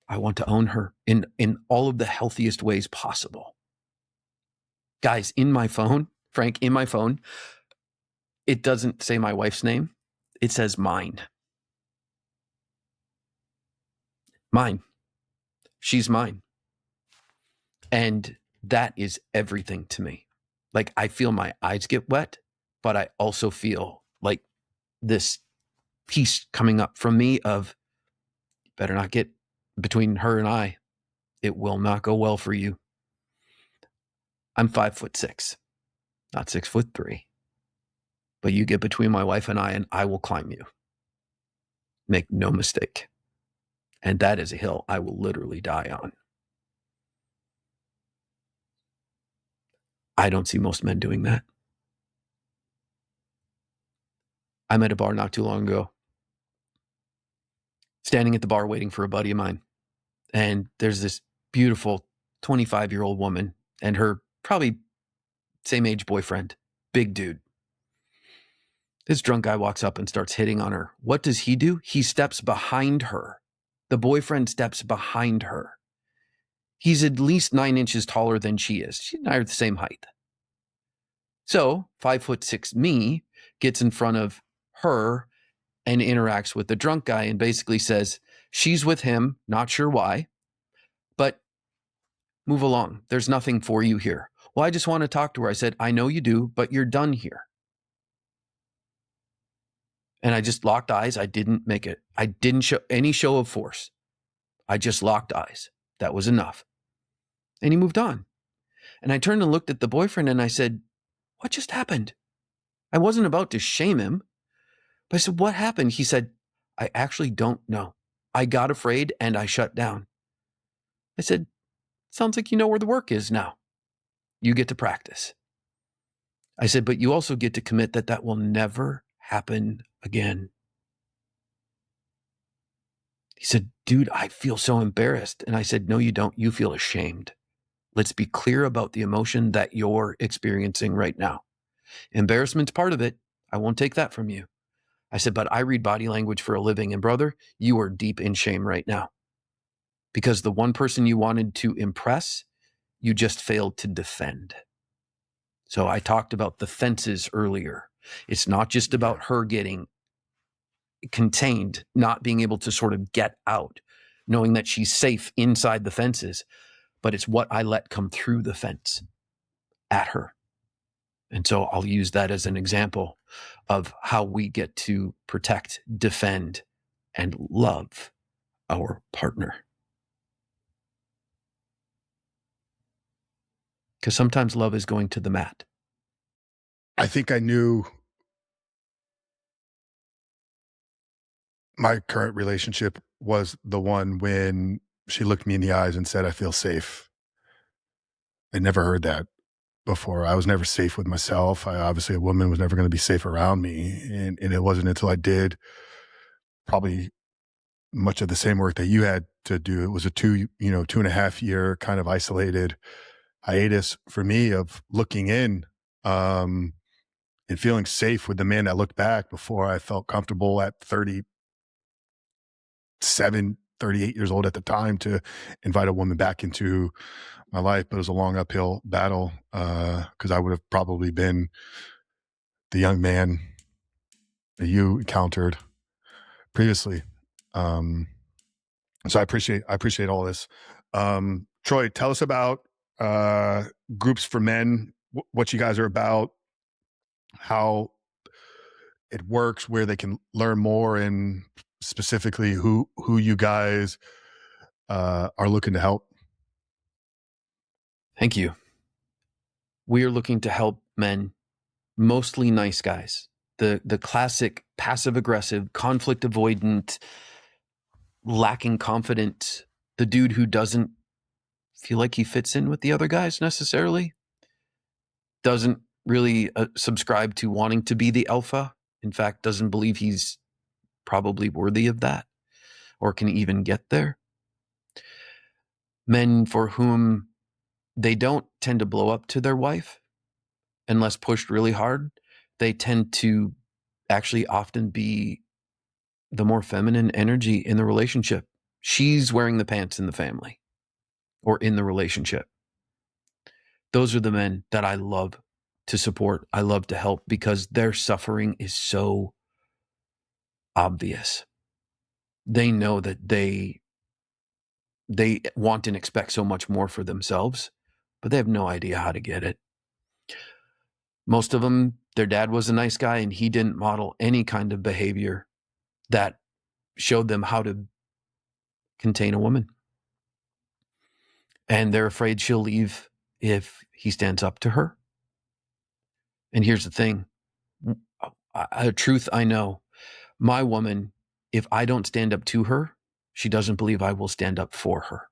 want to own her in all of the healthiest ways possible. Guys, in my phone, Frank, in my phone, it doesn't say my wife's name. It says mine. Mine. She's mine. And that is everything to me. Like, I feel my eyes get wet, but I also feel like this piece coming up from me of, better not get between her and I. It will not go well for you. I'm 5'6", not 6'3". But you get between my wife and I will climb you. Make no mistake. And that is a hill I will literally die on. I don't see most men doing that. I'm at a bar not too long ago, standing at the bar waiting for a buddy of mine. And there's this beautiful 25-year-old woman and her probably same age boyfriend, big dude. This drunk guy walks up and starts hitting on her. What does he do? He steps behind her. The boyfriend steps behind her. He's at least 9 inches taller than she is. She and I are the same height. So 5'6" me gets in front of her and interacts with the drunk guy and basically says, she's with him, not sure why, but move along. There's nothing for you here. Well, I just want to talk to her. I said, I know you do, but you're done here. And I just locked eyes. I didn't make it. I didn't show any show of force. I just locked eyes. That was enough. And he moved on. And I turned and looked at the boyfriend and I said, what just happened? I wasn't about to shame him. But I said, what happened? He said, I actually don't know. I got afraid and I shut down. I said, Sounds like you know where the work is now. You get to practice. I said, but you also get to commit that that will never happen again. He said, dude, I feel so embarrassed. And I said, no, you don't. You feel ashamed. Let's be clear about the emotion that you're experiencing right now. Embarrassment's part of it. I won't take that from you. I said, but I read body language for a living. And brother, you are deep in shame right now because the one person you wanted to impress, you just failed to defend. So I talked about the fences earlier. It's not just about her getting contained, not being able to sort of get out, knowing that she's safe inside the fences, but it's what I let come through the fence at her. And so I'll use that as an example of how we get to protect, defend, and love our partner. Because sometimes love is going to the mat. I think I knew my current relationship was the one when she looked me in the eyes and said, I feel safe. I never heard that before. I was never safe with myself. Obviously, a woman was never going to be safe around me. And it wasn't until I did probably much of the same work that you had to do. It was a 2.5 year kind of isolated hiatus for me of looking in and feeling safe with the man that looked back before I felt comfortable at 38 years old at the time to invite a woman back into my life. But it was a long uphill battle because I would have probably been the young man that you encountered previously. So I appreciate all this. Troy, tell us about Groups for Men, what you guys are about, how it works, where they can learn more, and specifically who you guys are looking to help. Thank you. We are looking to help men, mostly nice guys, the classic passive-aggressive, conflict avoidant, lacking confidence, the dude who doesn't feel like he fits in with the other guys necessarily, doesn't really subscribe to wanting to be the alpha. In fact, doesn't believe he's probably worthy of that or can even get there. Men for whom they don't tend to blow up to their wife unless pushed really hard. They tend to actually often be the more feminine energy in the relationship. She's wearing the pants in the family or in the relationship. Those are the men that I love to support. I love to help because their suffering is so obvious. They know that they want and expect so much more for themselves, but they have no idea how to get it. Most of them, their dad was a nice guy and he didn't model any kind of behavior that showed them how to contain a woman. And they're afraid she'll leave if he stands up to her. And here's the thing, a truth I know, my woman, if I don't stand up to her, she doesn't believe I will stand up for her.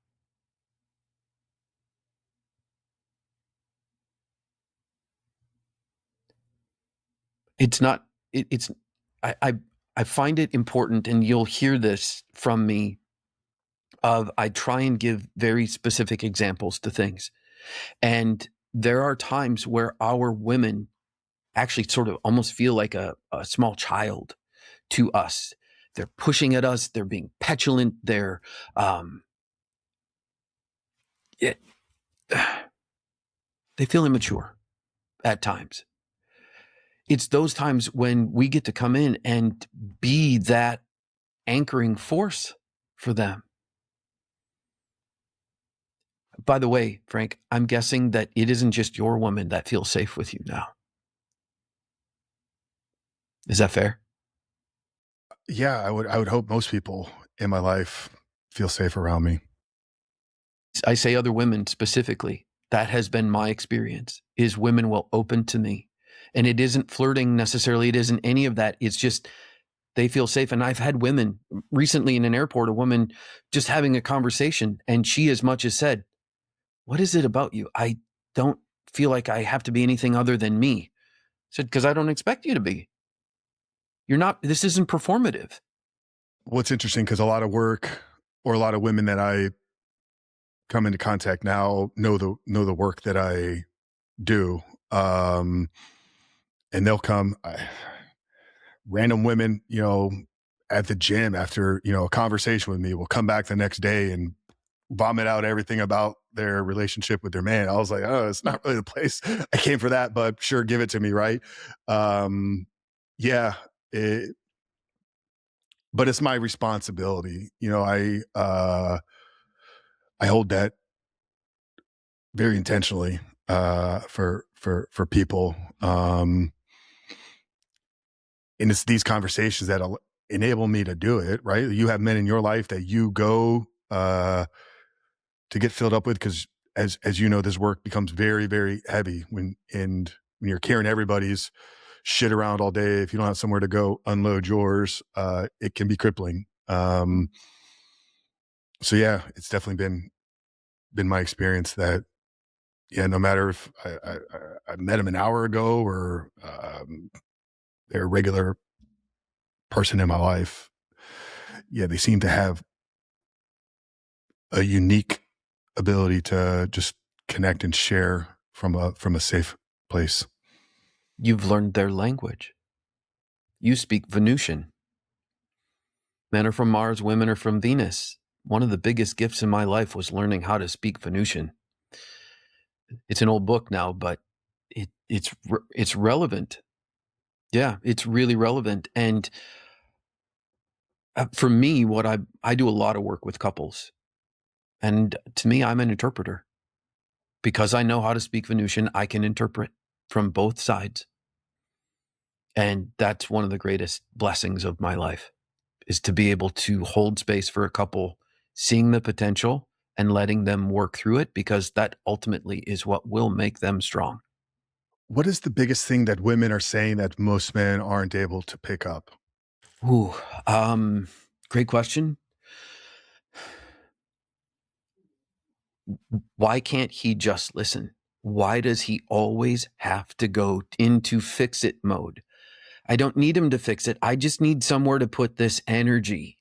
It's not, it's, I find it important, and you'll hear this from me, I try and give very specific examples to things. And there are times where our women actually sort of almost feel like a small child to us. They're pushing at us. They're being petulant. They're, they feel immature at times. It's those times when we get to come in and be that anchoring force for them. By the way, Frank, I'm guessing that it isn't just your woman that feels safe with you now. Is that fair? Yeah, I would hope most people in my life feel safe around me. I say other women specifically. That has been my experience, is women will open to me. And it isn't flirting necessarily. It isn't any of that. It's just they feel safe. And I've had women recently in an airport, a woman just having a conversation, and she as much as said, what is it about you? I don't feel like I have to be anything other than me. I said, because I don't expect you to be. You're not, this isn't performative. What's interesting, because a lot of work or a lot of women that I come into contact now know the work that I do. And they'll come, random women, at the gym after, a conversation with me will come back the next day and vomit out everything about their relationship with their man. I was like, oh, it's not really the place I came for that, but sure, give it to me. Right. Yeah. But it's my responsibility. I hold that very intentionally, for people. And it's these conversations that enable me to do it, right? You have men in your life that you go, to get filled up with, because as you know, this work becomes very, very heavy when you're carrying everybody's shit around all day. If you don't have somewhere to go unload yours, it can be crippling. So yeah, it's definitely been my experience that, yeah, no matter if I met him an hour ago or they're a regular person in my life, yeah, they seem to have a unique ability to just connect and share from a safe place. You've learned their language. You speak Venusian. Men are from Mars, women are from Venus. One of the biggest gifts in my life was learning how to speak Venusian. It's an old book now, but it's relevant. Yeah, it's really relevant. And for me, what I do a lot of work with couples. And to me, I'm an interpreter. Because I know how to speak Venusian, I can interpret from both sides. And that's one of the greatest blessings of my life, is to be able to hold space for a couple, seeing the potential and letting them work through it, because that ultimately is what will make them strong. What is the biggest thing that women are saying that most men aren't able to pick up? Ooh, great question. Why can't he just listen? Why does he always have to go into fix it mode? I don't need him to fix it. I just need somewhere to put this energy.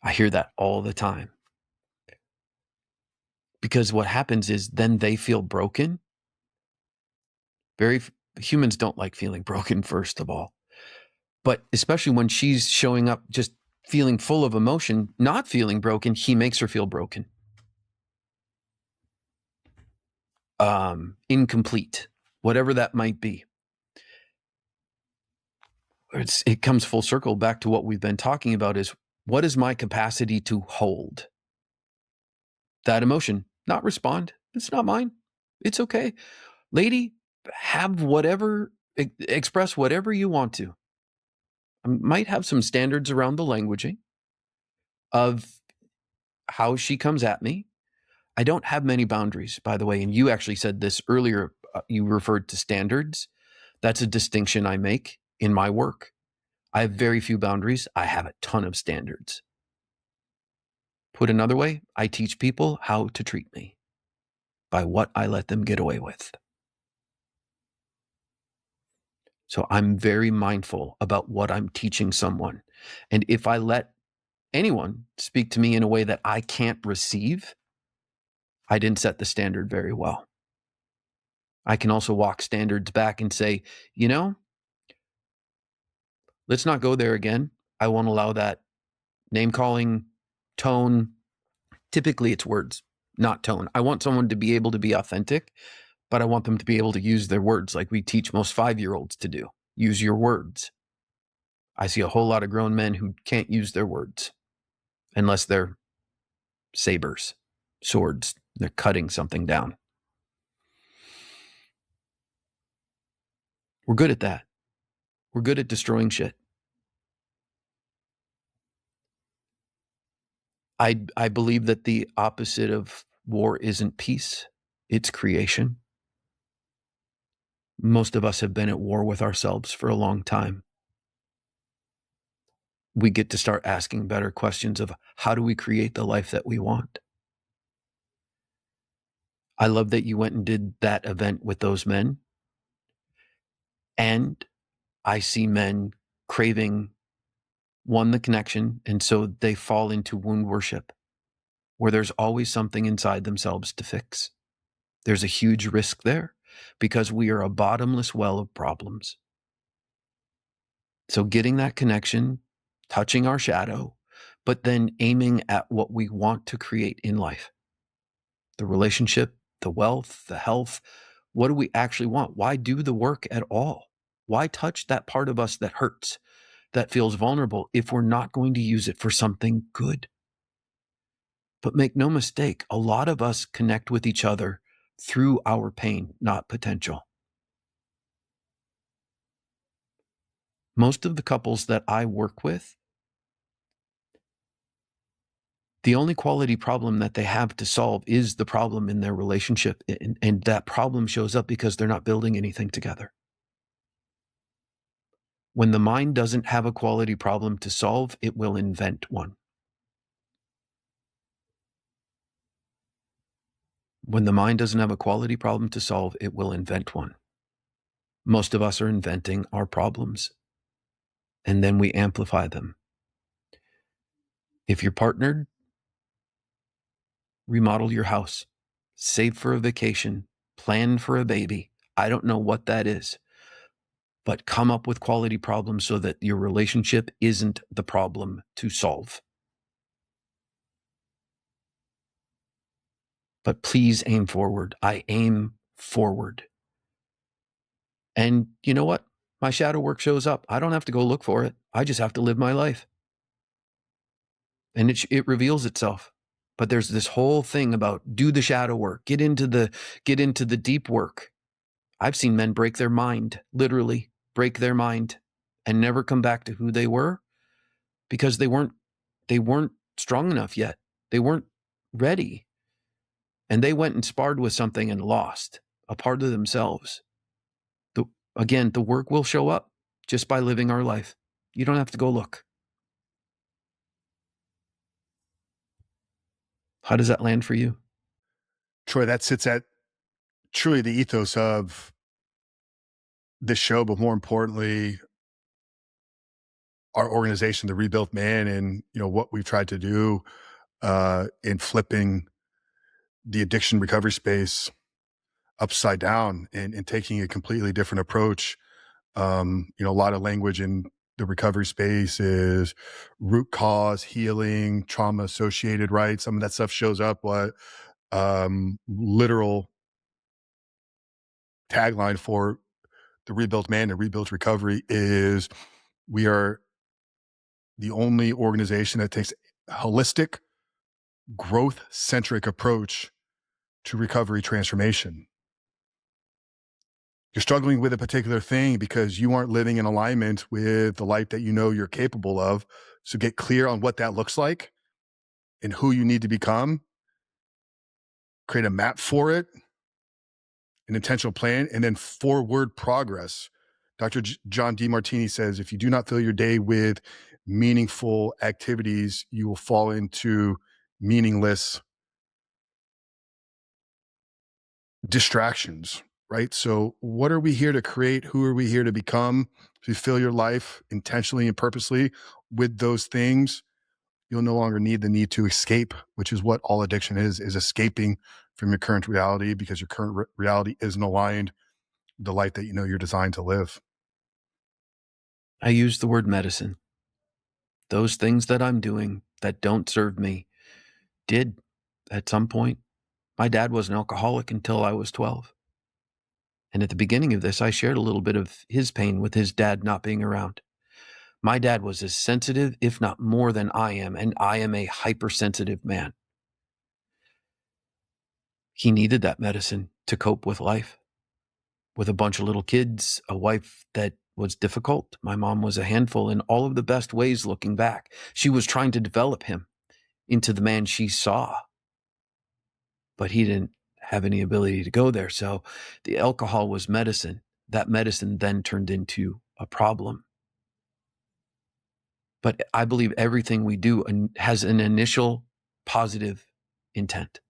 I hear that all the time. Because what happens is then they feel broken. Humans don't like feeling broken, first of all. But especially when she's showing up just feeling full of emotion, not feeling broken, he makes her feel broken. Incomplete, whatever that might be. It comes full circle back to what we've been talking about, is what is my capacity to hold that emotion, not respond. It's not mine. It's okay. Lady, have whatever, express whatever you want to. I might have some standards around the languaging of how she comes at me. I don't have many boundaries, by the way. And you actually said this earlier. You referred to standards. That's a distinction I make in my work. I have very few boundaries. I have a ton of standards. Put another way, I teach people how to treat me by what I let them get away with. So I'm very mindful about what I'm teaching someone. And if I let anyone speak to me in a way that I can't receive, I didn't set the standard very well. I can also walk standards back and say, let's not go there again. I won't allow that name calling, tone. Typically it's words, not tone. I want someone to be able to be authentic, but I want them to be able to use their words like we teach most 5-year-olds to do. Use your words. I see a whole lot of grown men who can't use their words unless they're sabers, swords. They're cutting something down. We're good at that. We're good at destroying shit. I believe that the opposite of war isn't peace, it's creation. Most of us have been at war with ourselves for a long time. We get to start asking better questions of how do we create the life that we want? I love that you went and did that event with those men. And I see men craving, one, the connection, and so they fall into wound worship, where there's always something inside themselves to fix. There's a huge risk there because we are a bottomless well of problems. So getting that connection, touching our shadow, but then aiming at what we want to create in life. The relationship, the wealth, the health. What do we actually want? Why do the work at all? Why touch that part of us that hurts, that feels vulnerable, if we're not going to use it for something good? But make no mistake, a lot of us connect with each other through our pain, not potential. Most of the couples that I work with, the only quality problem that they have to solve is the problem in their relationship. And that problem shows up because they're not building anything together. When the mind doesn't have a quality problem to solve, it will invent one. When the mind doesn't have a quality problem to solve, it will invent one. Most of us are inventing our problems, and then we amplify them. If you're partnered, remodel your house, save for a vacation, plan for a baby. I don't know what that is, but come up with quality problems so that your relationship isn't the problem to solve. But please aim forward. I aim forward. And you know what? My shadow work shows up. I don't have to go look for it. I just have to live my life. And it reveals itself. But there's this whole thing about do the shadow work, get into the deep work. I've seen men break their mind, literally break their mind, and never come back to who they were because they weren't strong enough yet. They weren't ready. And they went and sparred with something and lost a part of themselves. Again, the work will show up just by living our life. You don't have to go look. How does that land for you? Troy, that sits at truly the ethos of this show, but more importantly, our organization, the Rebuilt Man, and what we've tried to do in flipping the addiction recovery space upside down and taking a completely different approach. A lot of language in the recovery space is root cause, healing, trauma associated, right? Some of that stuff shows up, but literal tagline for the Rebuilt Man and Rebuilt Recovery is we are the only organization that takes a holistic, growth-centric approach to recovery transformation. You're struggling with a particular thing because you aren't living in alignment with the life that you know you're capable of. So get clear on what that looks like and who you need to become. Create a map for it, an intentional plan, and then forward progress. Dr. John DeMartini says, if you do not fill your day with meaningful activities, you will fall into meaningless distractions, right? So what are we here to create? Who are we here to become? If you fill your life intentionally and purposely with those things, you'll no longer need the need to escape, which is what all addiction is escaping from your current reality because your current reality isn't aligned with the life that you know you're designed to live. I use the word medicine. Those things that I'm doing that don't serve me did at some point. My dad was an alcoholic until I was 12. And at the beginning of this, I shared a little bit of his pain with his dad not being around. My dad was as sensitive, if not more than I am, and I am a hypersensitive man. He needed that medicine to cope with life. With a bunch of little kids, a wife that was difficult. My mom was a handful in all of the best ways looking back. She was trying to develop him into the man she saw, but he didn't have any ability to go there. So the alcohol was medicine. That medicine then turned into a problem. But I believe everything we do has an initial positive intent.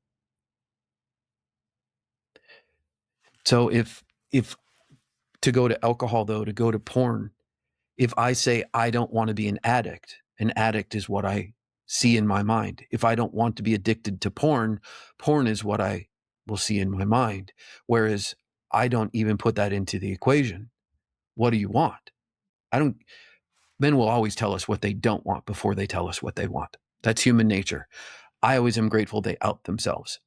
So if to go to alcohol, though, to go to porn, if I say I don't want to be an addict is what I see in my mind. If I don't want to be addicted to porn is what I will see in my mind. Whereas I don't even put that into the equation. What do you want? Men will always tell us what they don't want before they tell us what they want. That's human nature. I always am grateful they out themselves.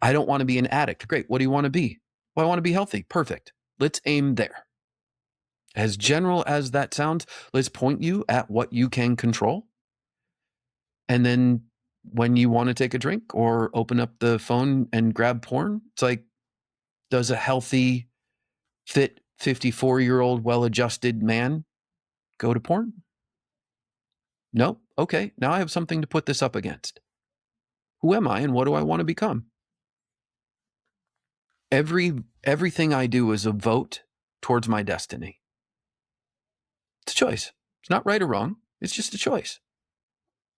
I don't want to be an addict. Great. What do you want to be? Well, I want to be healthy. Perfect. Let's aim there. As general as that sounds, let's point you at what you can control. And then when you want to take a drink or open up the phone and grab porn, it's like, does a healthy, fit, 54-year-old, well-adjusted man go to porn? No? Okay, now I have something to put this up against. Who am I and what do I want to become? Everything I do is a vote towards my destiny. It's a choice. It's not right or wrong. It's just a choice.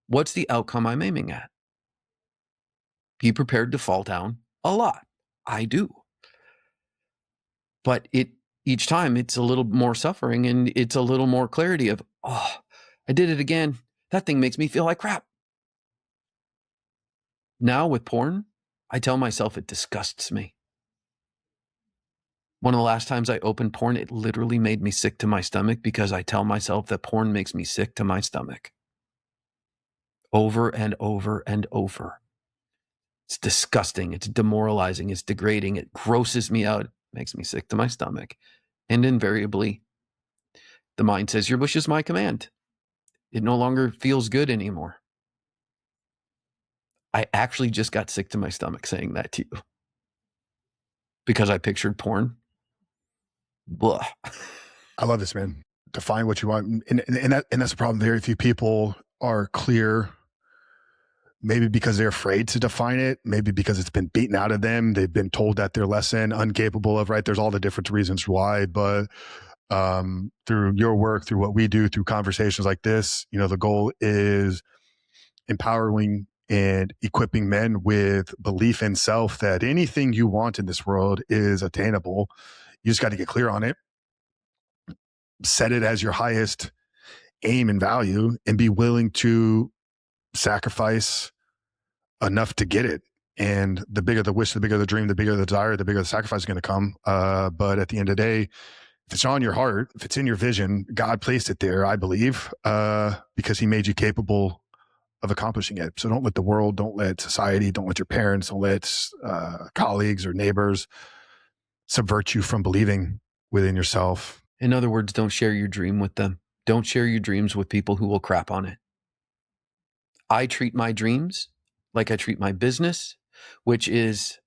What's the outcome I'm aiming at? Be prepared to fall down a lot. I do. But each time it's a little more suffering and it's a little more clarity of, oh, I did it again. That thing makes me feel like crap. Now with porn, I tell myself it disgusts me. One of the last times I opened porn, it literally made me sick to my stomach because I tell myself that porn makes me sick to my stomach. Over and over and over. It's disgusting. It's demoralizing. It's degrading. It grosses me out. It makes me sick to my stomach. And invariably, the mind says, your wish is my command. It no longer feels good anymore. I actually just got sick to my stomach saying that to you because I pictured porn. Blah. I love this, man. Define what you want. And that's the problem. Very few people are clear, maybe because they're afraid to define it, maybe because it's been beaten out of them. They've been told that they're less than, incapable of, right? There's all the different reasons why, but through your work, through what we do, through conversations like this, the goal is empowering and equipping men with belief in self that anything you want in this world is attainable. You just got to get clear on it, set it as your highest aim and value, and be willing to sacrifice enough to get it. And the bigger the wish, the bigger the dream, the bigger the desire, the bigger the sacrifice is going to come. But at the end of the day, if it's on your heart, if it's in your vision, God placed it there, I believe, because he made you capable of accomplishing it. So don't let the world, don't let society, don't let your parents, don't let colleagues or neighbors subvert you from believing within yourself. In other words, don't share your dream with them. Don't share your dreams with people who will crap on it. I treat my dreams like I treat my business, which is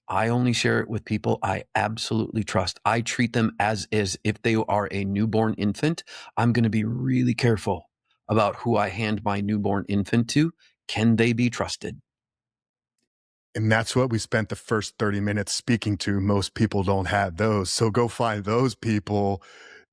I only share it with people I absolutely trust. I treat them as if they are a newborn infant. I'm going to be really careful about who I hand my newborn infant to. Can they be trusted? And that's what we spent the first 30 minutes speaking to. Most people don't have those. So go find those people,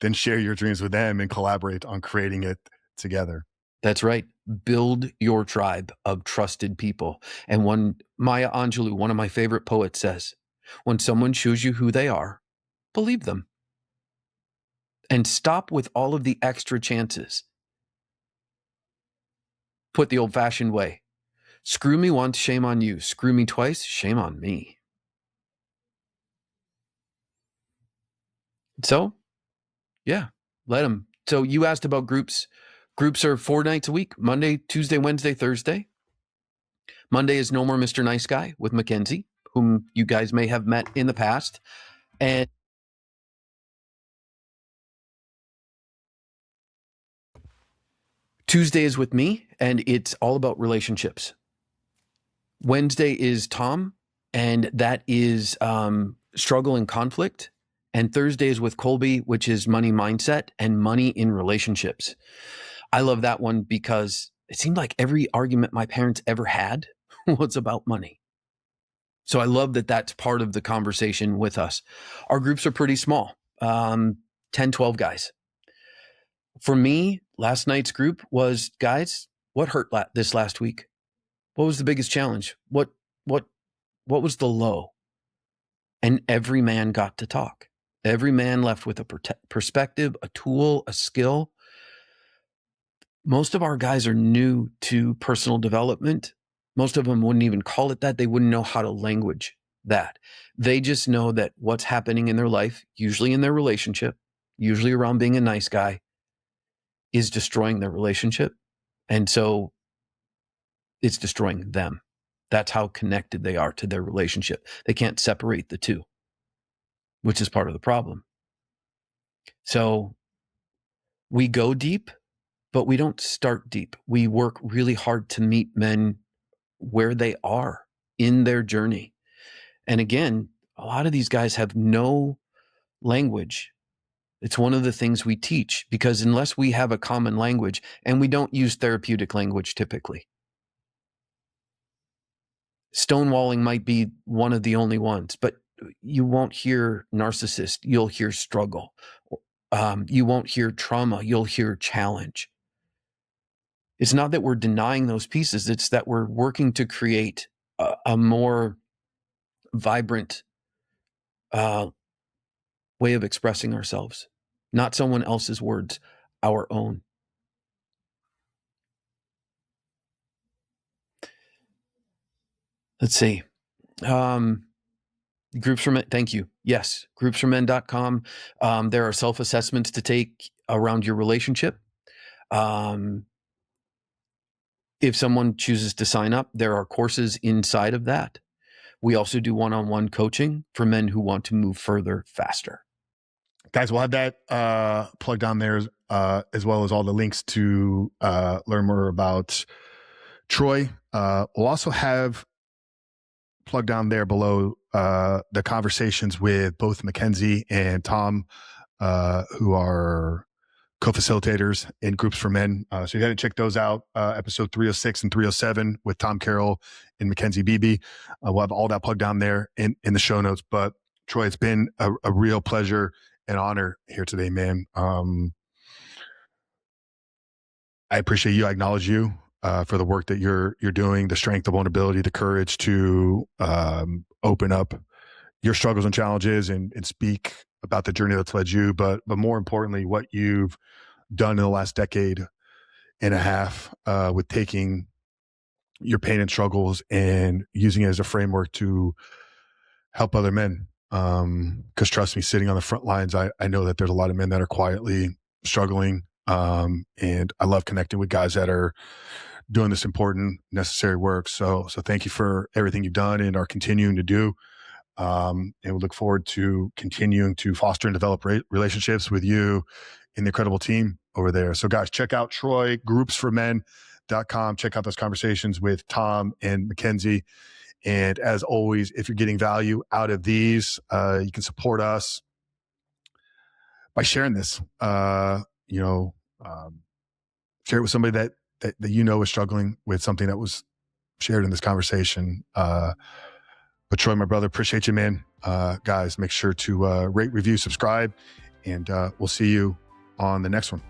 then share your dreams with them and collaborate on creating it together. That's right. Build your tribe of trusted people. And when Maya Angelou, one of my favorite poets, says, when someone shows you who they are, believe them. And stop with all of the extra chances. Put the old-fashioned way. Screw me once, shame on you. Screw me twice, shame on me. So, yeah, let them. So you asked about groups. Groups are 4 nights a week, Monday, Tuesday, Wednesday, Thursday. Monday is No More Mr. Nice Guy with Mackenzie, whom you guys may have met in the past. And Tuesday is with me, and it's all about relationships. Wednesday is Tom, and that is struggle and conflict. And Thursday is with Colby, which is money mindset and money in relationships. I love that one because it seemed like every argument my parents ever had was about money. So I love that that's part of the conversation with us. Our groups are pretty small, 10, 12 guys. For me, last night's group was, guys, what hurt this last week? What was the biggest challenge? What was the low? And every man got to talk. Every man left with a perspective, a tool, a skill. Most of our guys are new to personal development. Most of them wouldn't even call it that. They wouldn't know how to language that. They just know that what's happening in their life, usually in their relationship, usually around being a nice guy, is destroying their relationship. And so it's destroying them. That's how connected they are to their relationship. They can't separate the two, which is part of the problem. So we go deep, but we don't start deep. We work really hard to meet men where they are in their journey. And again, a lot of these guys have no language. It's one of the things we teach, because unless we have a common language, and we don't use therapeutic language typically. Stonewalling might be one of the only ones, but you won't hear narcissist. You'll hear struggle. You won't hear trauma. You'll hear challenge. It's not that we're denying those pieces. It's that we're working to create a more vibrant way of expressing ourselves, not someone else's words, our own. Let's see. Groups for Men. Thank you. Yes. Groupsformen.com. There are self-assessments to take around your relationship. If someone chooses to sign up, there are courses inside of that. We also do one-on-one coaching for men who want to move further faster. Guys, we'll have that plugged down there as well as all the links to learn more about Troy. We'll also have plugged down there below the conversations with both Mackenzie and Tom, who are co-facilitators in Groups for Men. So you got to check those out. Episode 306 and 307 with Tom Carroll and Mackenzie Beebe. We'll have all that plugged down there in the show notes. But Troy, it's been a real pleasure and honor here today, man. I appreciate you. I acknowledge you for the work that you're doing, the strength, the vulnerability, the courage to open up your struggles and challenges and speak about the journey that's led you. But more importantly, what you've done in the last decade and a half with taking your pain and struggles and using it as a framework to help other men. Because trust me, sitting on the front lines, I know that there's a lot of men that are quietly struggling. And I love connecting with guys that are doing this important, necessary work. So thank you for everything you've done and are continuing to do. And we look forward to continuing to foster and develop relationships with you and the incredible team over there. So guys, check out Troy, groupsformen.com. Check out those conversations with Tom and Mackenzie. And as always, if you're getting value out of these, you can support us by sharing this. Share it with somebody that you know is struggling with something that was shared in this conversation. But Troy, my brother, appreciate you, man. Guys, make sure to rate, review, subscribe, and we'll see you on the next one.